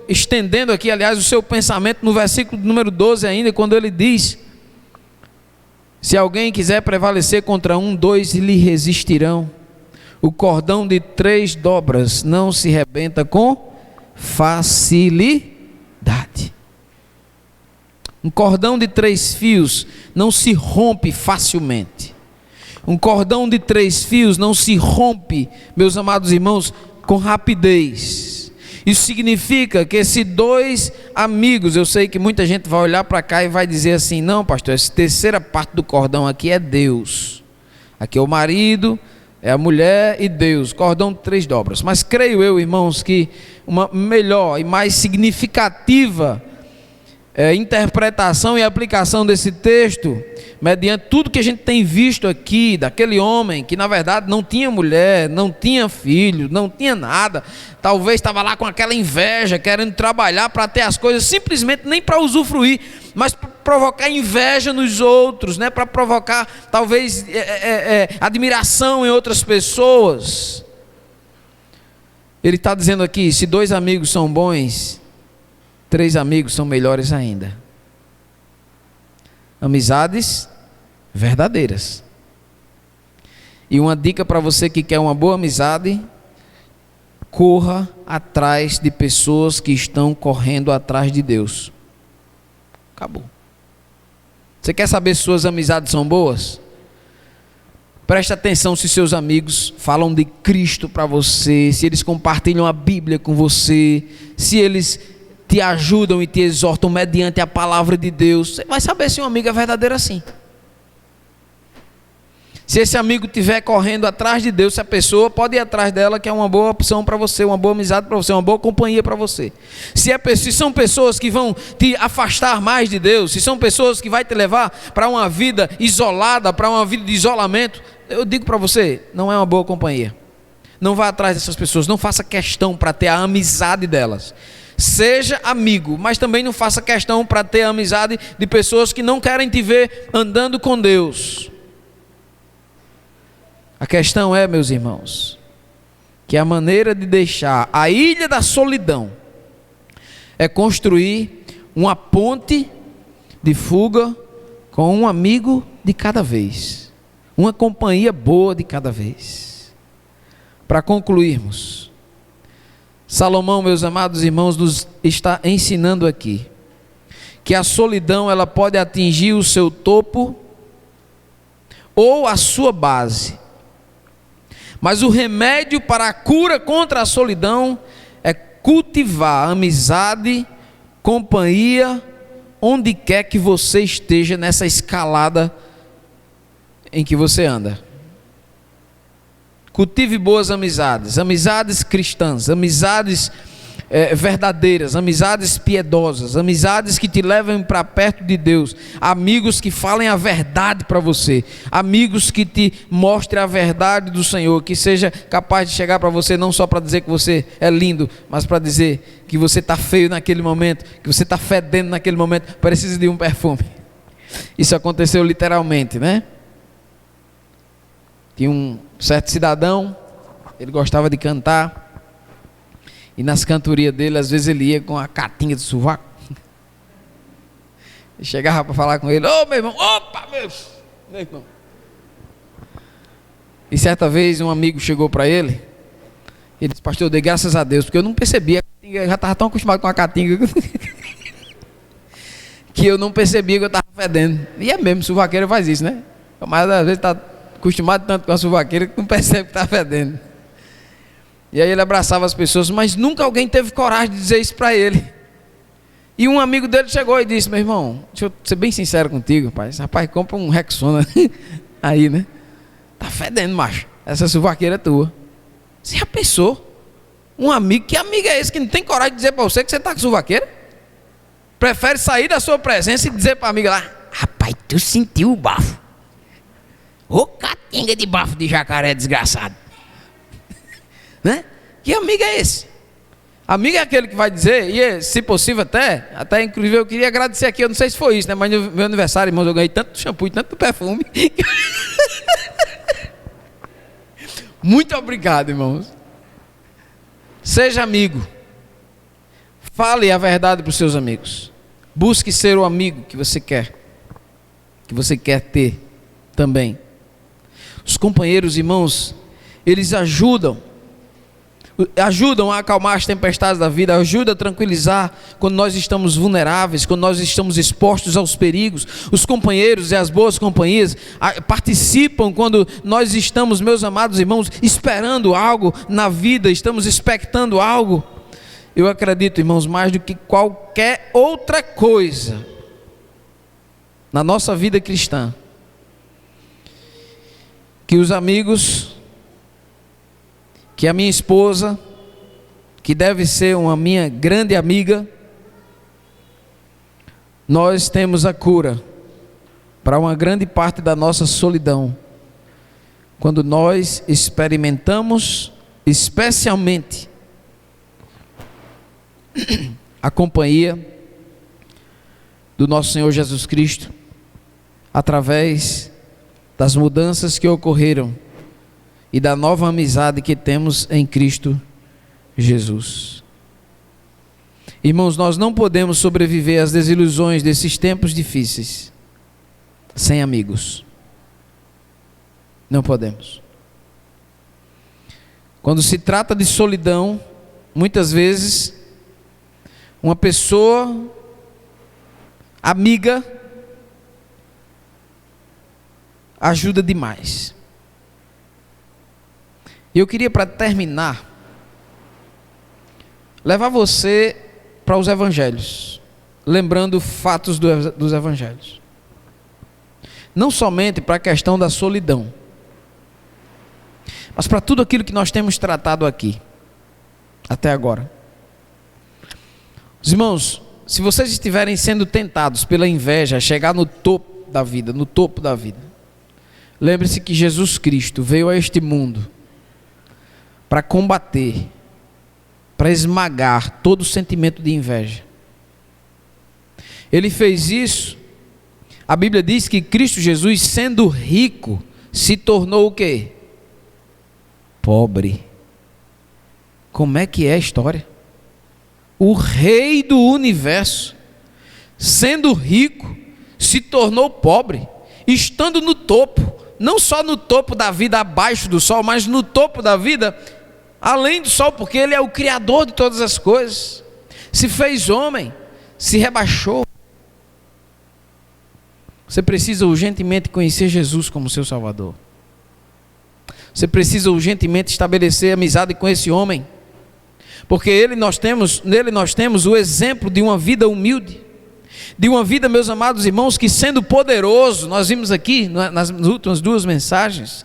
estendendo aqui, aliás, o seu pensamento no versículo número 12 ainda, quando ele diz: se alguém quiser prevalecer contra 2 lhe resistirão. O cordão de 3 dobras não se rebenta com facilidade. Um cordão de 3 fios não se rompe facilmente. Um cordão de 3 fios não se rompe, meus amados irmãos, com rapidez. Isso significa que se 2 amigos, eu sei que muita gente vai olhar para cá e vai dizer assim: não, pastor, essa terceira parte do cordão aqui é Deus. Aqui é o marido, é a mulher e Deus. Cordão de 3 dobras. Mas creio eu, irmãos, que uma melhor e mais significativa interpretação e aplicação desse texto, mediante tudo que a gente tem visto aqui, daquele homem que na verdade não tinha mulher, não tinha filho, não tinha nada, talvez estava lá com aquela inveja, querendo trabalhar para ter as coisas, simplesmente nem para usufruir, mas para provocar inveja nos outros, né? Para provocar talvez admiração em outras pessoas. Ele está dizendo aqui: se 2 amigos são bons, 3 amigos são melhores ainda. Amizades verdadeiras. E uma dica para você que quer uma boa amizade: corra atrás de pessoas que estão correndo atrás de Deus. Acabou. Você quer saber se suas amizades são boas? Preste atenção se seus amigos falam de Cristo para você, se eles compartilham a Bíblia com você, se eles te ajudam e te exortam mediante a palavra de Deus. Você vai saber se um amigo é verdadeiro assim. Se esse amigo estiver correndo atrás de Deus, se a pessoa pode ir atrás dela, que é uma boa opção para você, uma boa amizade para você, uma boa companhia para você. Se são pessoas que vão te afastar mais de Deus, se são pessoas que vai te levar para uma vida isolada, para uma vida de isolamento, eu digo para você, não é uma boa companhia. Não vá atrás dessas pessoas, não faça questão para ter a amizade delas. Seja amigo, mas também não faça questão para ter a amizade de pessoas que não querem te ver andando com Deus. A questão é, meus irmãos, que a maneira de deixar a ilha da solidão é construir uma ponte de fuga com um amigo de cada vez. Uma companhia boa de cada vez. Para concluirmos, Salomão, meus amados irmãos, nos está ensinando aqui que a solidão ela pode atingir o seu topo ou a sua base. Mas o remédio para a cura contra a solidão é cultivar amizade, companhia, onde quer que você esteja nessa escalada em que você anda. Cultive boas amizades, amizades cristãs, amizades verdadeiras, amizades piedosas, amizades que te levem para perto de Deus, amigos que falem a verdade para você, amigos que te mostrem a verdade do Senhor, que seja capaz de chegar para você não só para dizer que você é lindo, mas para dizer que você está feio naquele momento, que você está fedendo naquele momento, precisa de um perfume. Isso aconteceu literalmente, né? Tinha um certo cidadão, ele gostava de cantar, e nas cantorias dele, às vezes ele ia com a catinha de sovaco. E chegava para falar com ele: ô meu irmão, opa, meu irmão. E certa vez um amigo chegou para ele, ele disse: pastor, eu dei graças a Deus, porque eu não percebia, eu já estava tão acostumado com a catinga, que eu não percebia que eu estava fedendo. E é mesmo, suvaqueiro faz isso, né? Mas às vezes está acostumado tanto com a suvaqueira que não percebe que está fedendo. E aí ele abraçava as pessoas, mas nunca alguém teve coragem de dizer isso para ele. E um amigo dele chegou e disse: meu irmão, deixa eu ser bem sincero contigo, rapaz, compra um Rexona aí, né? Tá fedendo, macho, essa suvaqueira é tua. Você já pensou? Um amigo, que amigo é esse que não tem coragem de dizer para você que você tá com suvaqueira? Prefere sair da sua presença e dizer para a amiga lá: rapaz, tu sentiu o bafo? Ô catinga de bafo de jacaré desgraçado. Né? Que amigo é esse? Amigo é aquele que vai dizer, e se possível até inclusive eu queria agradecer aqui, eu não sei se foi isso, né? Mas no meu aniversário, irmãos, eu ganhei tanto shampoo e tanto perfume. Muito obrigado, irmãos. Seja amigo. Fale a verdade para os seus amigos. Busque ser o amigo que você quer ter também. Os companheiros, irmãos, eles ajudam a acalmar as tempestades da vida, ajudam a tranquilizar quando nós estamos vulneráveis, quando nós estamos expostos aos perigos. Os companheiros e as boas companhias participam quando nós estamos, meus amados irmãos, esperando algo na vida, estamos expectando algo. Eu acredito, irmãos, mais do que qualquer outra coisa na nossa vida cristã, que os amigos, que a minha esposa, que deve ser uma minha grande amiga, nós temos a cura para uma grande parte da nossa solidão, quando nós experimentamos, especialmente, a companhia do nosso Senhor Jesus Cristo, através das mudanças que ocorreram e da nova amizade que temos em Cristo Jesus. Irmãos, nós não podemos sobreviver às desilusões desses tempos difíceis sem amigos. Não podemos. Quando se trata de solidão, muitas vezes uma pessoa amiga ajuda demais. E eu queria, para terminar, levar você para os evangelhos, lembrando fatos dos evangelhos. Não somente para a questão da solidão, mas para tudo aquilo que nós temos tratado aqui, até agora. Os irmãos, se vocês estiverem sendo tentados pela inveja a chegar no topo da vida, lembre-se que Jesus Cristo veio a este mundo para combater, para esmagar todo o sentimento de inveja. Ele fez isso. A Bíblia diz que Cristo Jesus, sendo rico, se tornou o quê? Pobre. Como é que é a história? O rei do universo, sendo rico, se tornou pobre. estando no topo, não só no topo da vida abaixo do sol, mas no topo da vida além do sol, porque Ele é o Criador de todas as coisas, se fez homem, se rebaixou. Você precisa urgentemente conhecer Jesus como seu Salvador. Você precisa urgentemente estabelecer amizade com esse homem, porque nele nós temos o exemplo de uma vida humilde, de uma vida, meus amados irmãos, que sendo poderoso, nós vimos aqui nas últimas duas mensagens,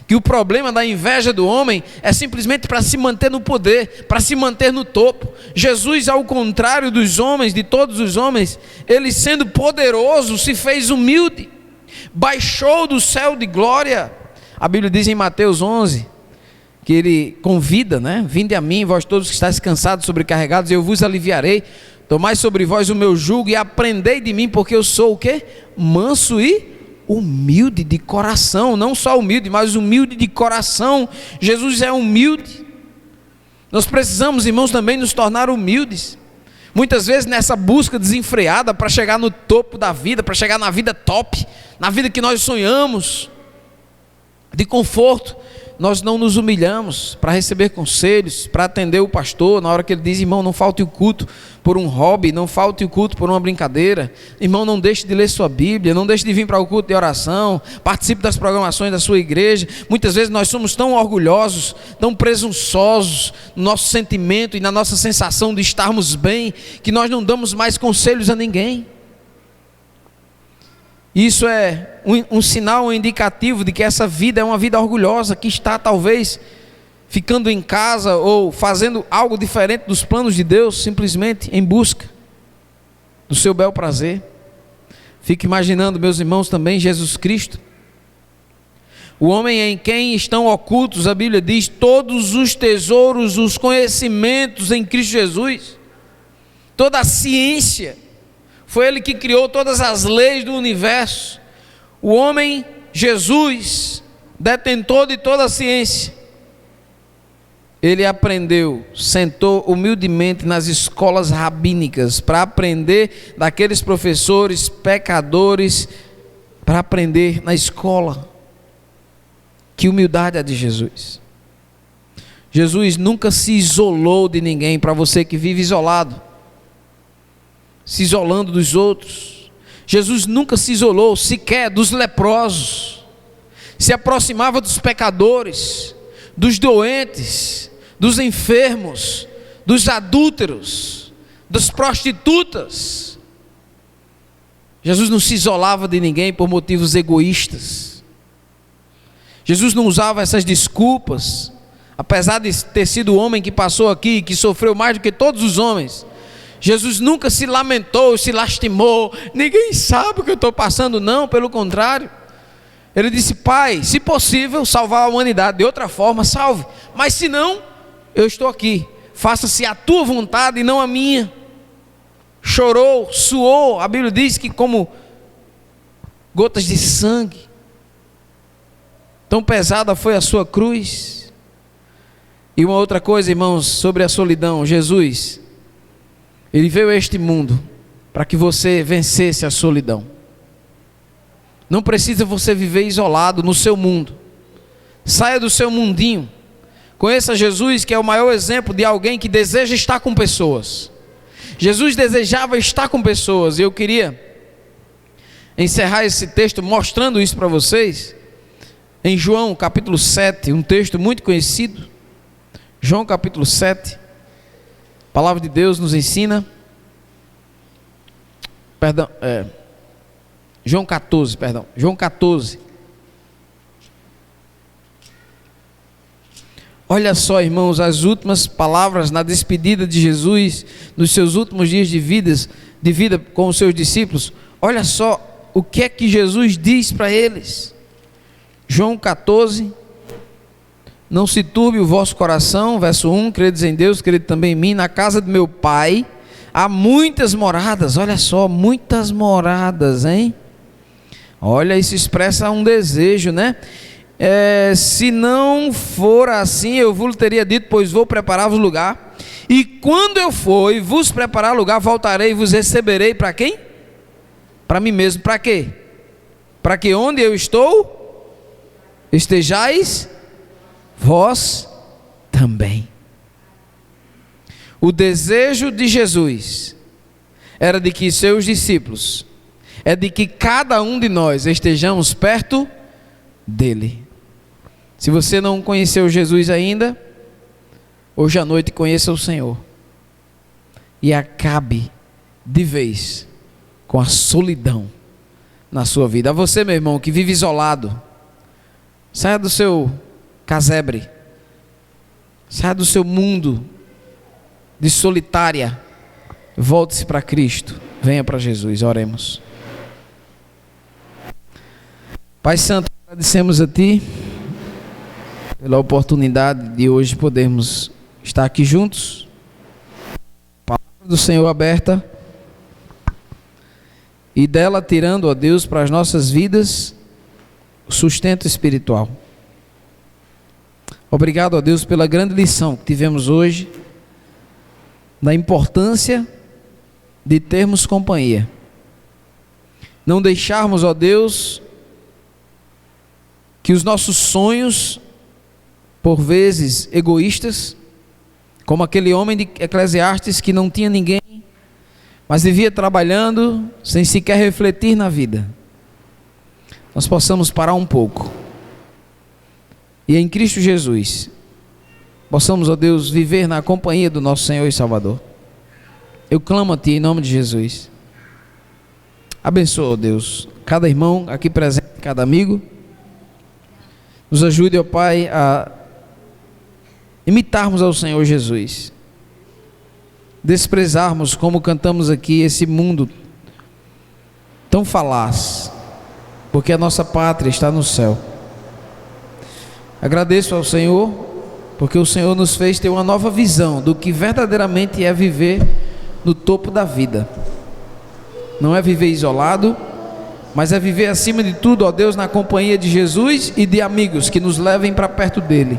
que o problema da inveja do homem é simplesmente para se manter no poder, para se manter no topo. Jesus, ao contrário dos homens, de todos os homens, Ele sendo poderoso, se fez humilde, baixou do céu de glória. A Bíblia diz em Mateus 11, que Ele convida, vinde a mim, vós todos que estáis cansados, sobrecarregados, e eu vos aliviarei. Tomai sobre vós o meu jugo e aprendei de mim, porque eu sou o quê? Manso e humilde de coração. Não só humilde, mas humilde de coração. Jesus é humilde. Nós precisamos, irmãos, também nos tornar humildes. Muitas vezes nessa busca desenfreada para chegar no topo da vida, para chegar na vida top, na vida que nós sonhamos, de conforto, nós não nos humilhamos para receber conselhos, para atender o pastor na hora que ele diz: irmão, não falte o culto por um hobby, não falte o culto por uma brincadeira, irmão, não deixe de ler sua Bíblia, não deixe de vir para o culto de oração, participe das programações da sua igreja. Muitas vezes nós somos tão orgulhosos, tão presunçosos no nosso sentimento e na nossa sensação de estarmos bem, que nós não damos mais conselhos a ninguém. Isso é um sinal, um indicativo de que essa vida é uma vida orgulhosa, que está talvez ficando em casa ou fazendo algo diferente dos planos de Deus, simplesmente em busca do seu bel prazer. Fico imaginando, meus irmãos, também Jesus Cristo, o homem em quem estão ocultos, a Bíblia diz, todos os tesouros, os conhecimentos em Cristo Jesus, toda a ciência. Foi Ele que criou todas as leis do universo. O homem, Jesus, detentor de toda a ciência, Ele aprendeu, sentou humildemente nas escolas rabínicas para aprender daqueles professores pecadores, para aprender na escola. Que humildade a de Jesus. Jesus nunca se isolou de ninguém. Para você que vive isolado, se isolando dos outros, Jesus nunca se isolou sequer dos leprosos, se aproximava dos pecadores, dos doentes, dos enfermos, dos adúlteros, das prostitutas. Jesus não se isolava de ninguém por motivos egoístas. Jesus não usava essas desculpas, apesar de ter sido o homem que passou aqui, que sofreu mais do que todos os homens. Jesus nunca se lamentou, se lastimou, ninguém sabe o que eu estou passando. Não, pelo contrário, Ele disse: Pai, se possível salvar a humanidade, de outra forma salve, mas se não, eu estou aqui, faça-se a tua vontade e não a minha. Chorou, suou, a Bíblia diz que como gotas de sangue, tão pesada foi a sua cruz. E uma outra coisa, irmãos, sobre a solidão, Jesus, Ele veio a este mundo para que você vencesse a solidão. Não precisa você viver isolado no seu mundo. Saia do seu mundinho. Conheça Jesus, que é o maior exemplo de alguém que deseja estar com pessoas. Jesus desejava estar com pessoas. E eu queria encerrar esse texto mostrando isso para vocês. Em João capítulo 7, um texto muito conhecido. João capítulo 7. A palavra de Deus nos ensina, João 14. Olha só, irmãos, as últimas palavras na despedida de Jesus, nos seus últimos dias de vida com os seus discípulos. Olha só o que é que Jesus diz para eles. João 14. Não se turbe o vosso coração, verso 1, credes em Deus, crede também em mim. Na casa do meu Pai há muitas moradas. Olha só, muitas moradas, hein? Olha, isso expressa um desejo, né? Se não for assim, eu vos teria dito, pois vou preparar-vos lugar. E quando eu for e vos preparar lugar, voltarei e vos receberei para quem? Para mim mesmo. Para quê? para que onde eu estou, estejais vós também. O desejo de Jesus era de que seus discípulos, é de que cada um de nós estejamos perto dele. Se você não conheceu Jesus ainda, hoje à noite conheça o Senhor e acabe de vez com a solidão na sua vida. A você, meu irmão, que vive isolado, saia do seu casebre, saia do seu mundo de solitária, volte-se para Cristo, venha para Jesus. Oremos. Pai Santo, agradecemos a Ti pela oportunidade de hoje podermos estar aqui juntos, a palavra do Senhor aberta, e dela tirando, ó Deus, para as nossas vidas o sustento espiritual. Obrigado, ó Deus, pela grande lição que tivemos hoje, da importância de termos companhia. Não deixarmos, ó Deus, que os nossos sonhos, por vezes egoístas, como aquele homem de Eclesiastes que não tinha ninguém, mas vivia trabalhando sem sequer refletir na vida, nós possamos parar um pouco e em Cristo Jesus possamos, ó Deus, viver na companhia do nosso Senhor e Salvador. Eu clamo a Ti em nome de Jesus. Abençoa, ó Deus, cada irmão aqui presente, cada amigo. Nos ajude, ó Pai, a imitarmos ao Senhor Jesus, desprezarmos, como cantamos aqui, esse mundo tão falaz, porque a nossa pátria está no céu. Agradeço ao Senhor, porque o Senhor nos fez ter uma nova visão do que verdadeiramente é viver no topo da vida. Não é viver isolado, mas é viver acima de tudo, ó Deus, na companhia de Jesus e de amigos que nos levem para perto dele.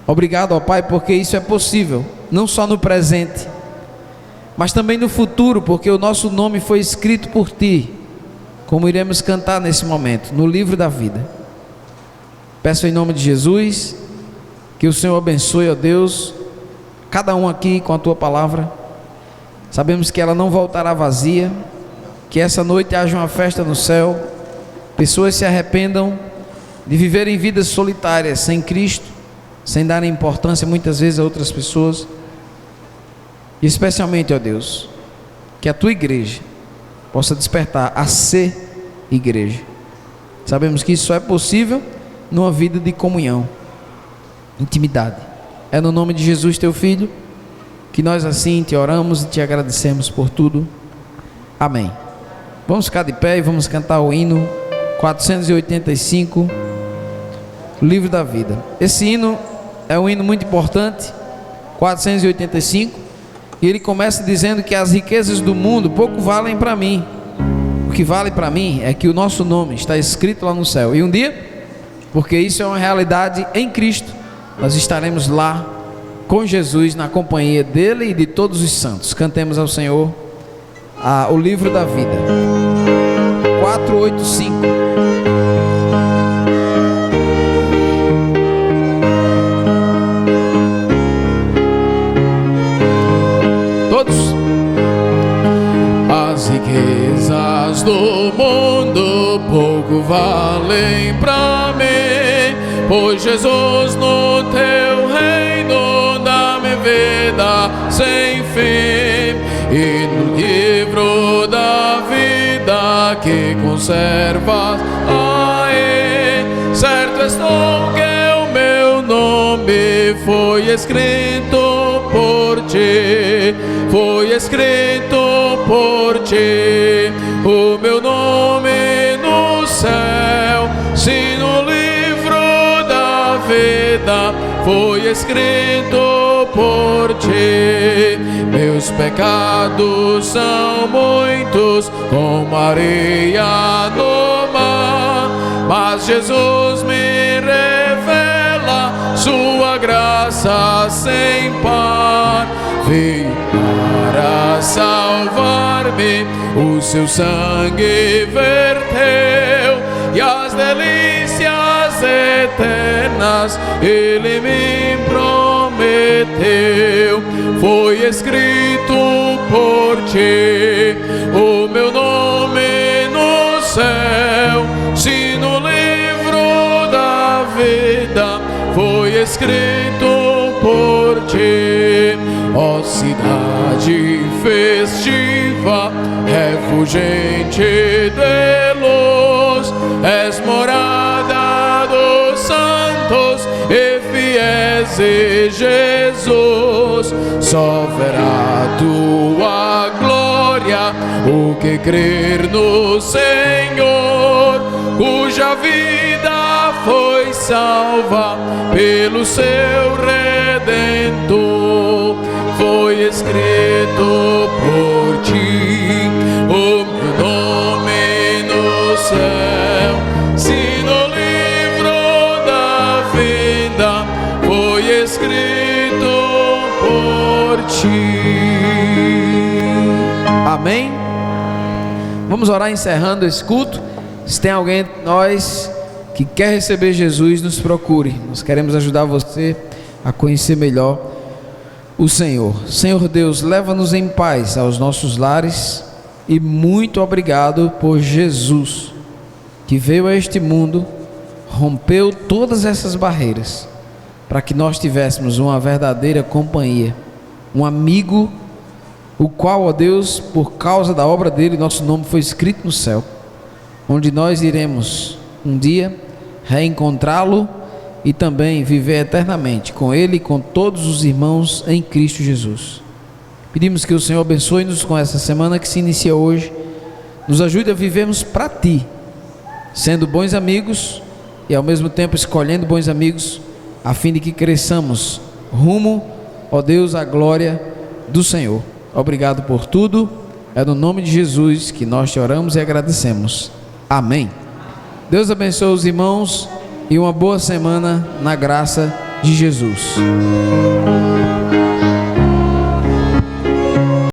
Obrigado, ó Pai, porque isso é possível, não só no presente, mas também no futuro, porque o nosso nome foi escrito por Ti, como iremos cantar nesse momento, no livro da vida. Peço em nome de Jesus, que o Senhor abençoe, ó Deus, cada um aqui com a Tua palavra. Sabemos que ela não voltará vazia, que essa noite haja uma festa no céu, pessoas se arrependam de viverem vidas solitárias, sem Cristo, sem darem importância muitas vezes a outras pessoas, e especialmente, ó Deus, que a Tua igreja possa despertar a ser igreja. Sabemos que isso só é possível numa vida de comunhão, intimidade. É no nome de Jesus, Teu Filho, que nós assim Te oramos e Te agradecemos por tudo. Amém. Vamos ficar de pé e vamos cantar o hino 485, Livro da Vida. Esse hino é um hino muito importante, 485, e ele começa dizendo que as riquezas do mundo pouco valem para mim. O que vale para mim é que o nosso nome está escrito lá no céu, e um dia, porque isso é uma realidade em Cristo, nós estaremos lá com Jesus, na companhia dele e de todos os santos. Cantemos ao Senhor o livro da vida. 485. Todos. As riquezas do mundo pouco valem pra mim, pois Jesus no Teu reino dá-me vida sem fim, e no livro da vida que conservas aí, certo estou que o meu nome foi escrito por Ti, foi escrito por Ti, o meu nome no céu, se no livro da vida foi escrito por Ti. Meus pecados são muitos, como areia no mar, mas Jesus me revela Sua graça sem par. Veio para salvar-me, o Seu sangue verteu, delícias eternas Ele me prometeu. Foi escrito por ti o meu nome no céu, se no livro da vida foi escrito por ti. Ó cidade festiva, refulgente de luz, és morada dos santos e fiéis, e Jesus só verá tua glória o que crer no Senhor, cuja vida foi salva pelo seu Redentor. Foi escrito por ti o meu nome no céu, se no livro da vida foi escrito por ti. Amém? Vamos orar encerrando esse culto. Se tem alguém de nós que quer receber Jesus, nos procure. Nós queremos ajudar você a conhecer melhor o Senhor. Senhor Deus, leva-nos em paz aos nossos lares, e muito obrigado por Jesus, que veio a este mundo, rompeu todas essas barreiras, para que nós tivéssemos uma verdadeira companhia, um amigo, o qual, ó Deus, por causa da obra dele, nosso nome foi escrito no céu, onde nós iremos um dia reencontrá-lo e também viver eternamente com ele e com todos os irmãos em Cristo Jesus. Pedimos que o Senhor abençoe-nos com essa semana que se inicia hoje, nos ajude a vivermos para ti, sendo bons amigos e ao mesmo tempo escolhendo bons amigos, a fim de que cresçamos rumo, ó Deus, à glória do Senhor. Obrigado por tudo, é no nome de Jesus que nós te oramos e agradecemos. Amém. Deus abençoe os irmãos e uma boa semana na graça de Jesus.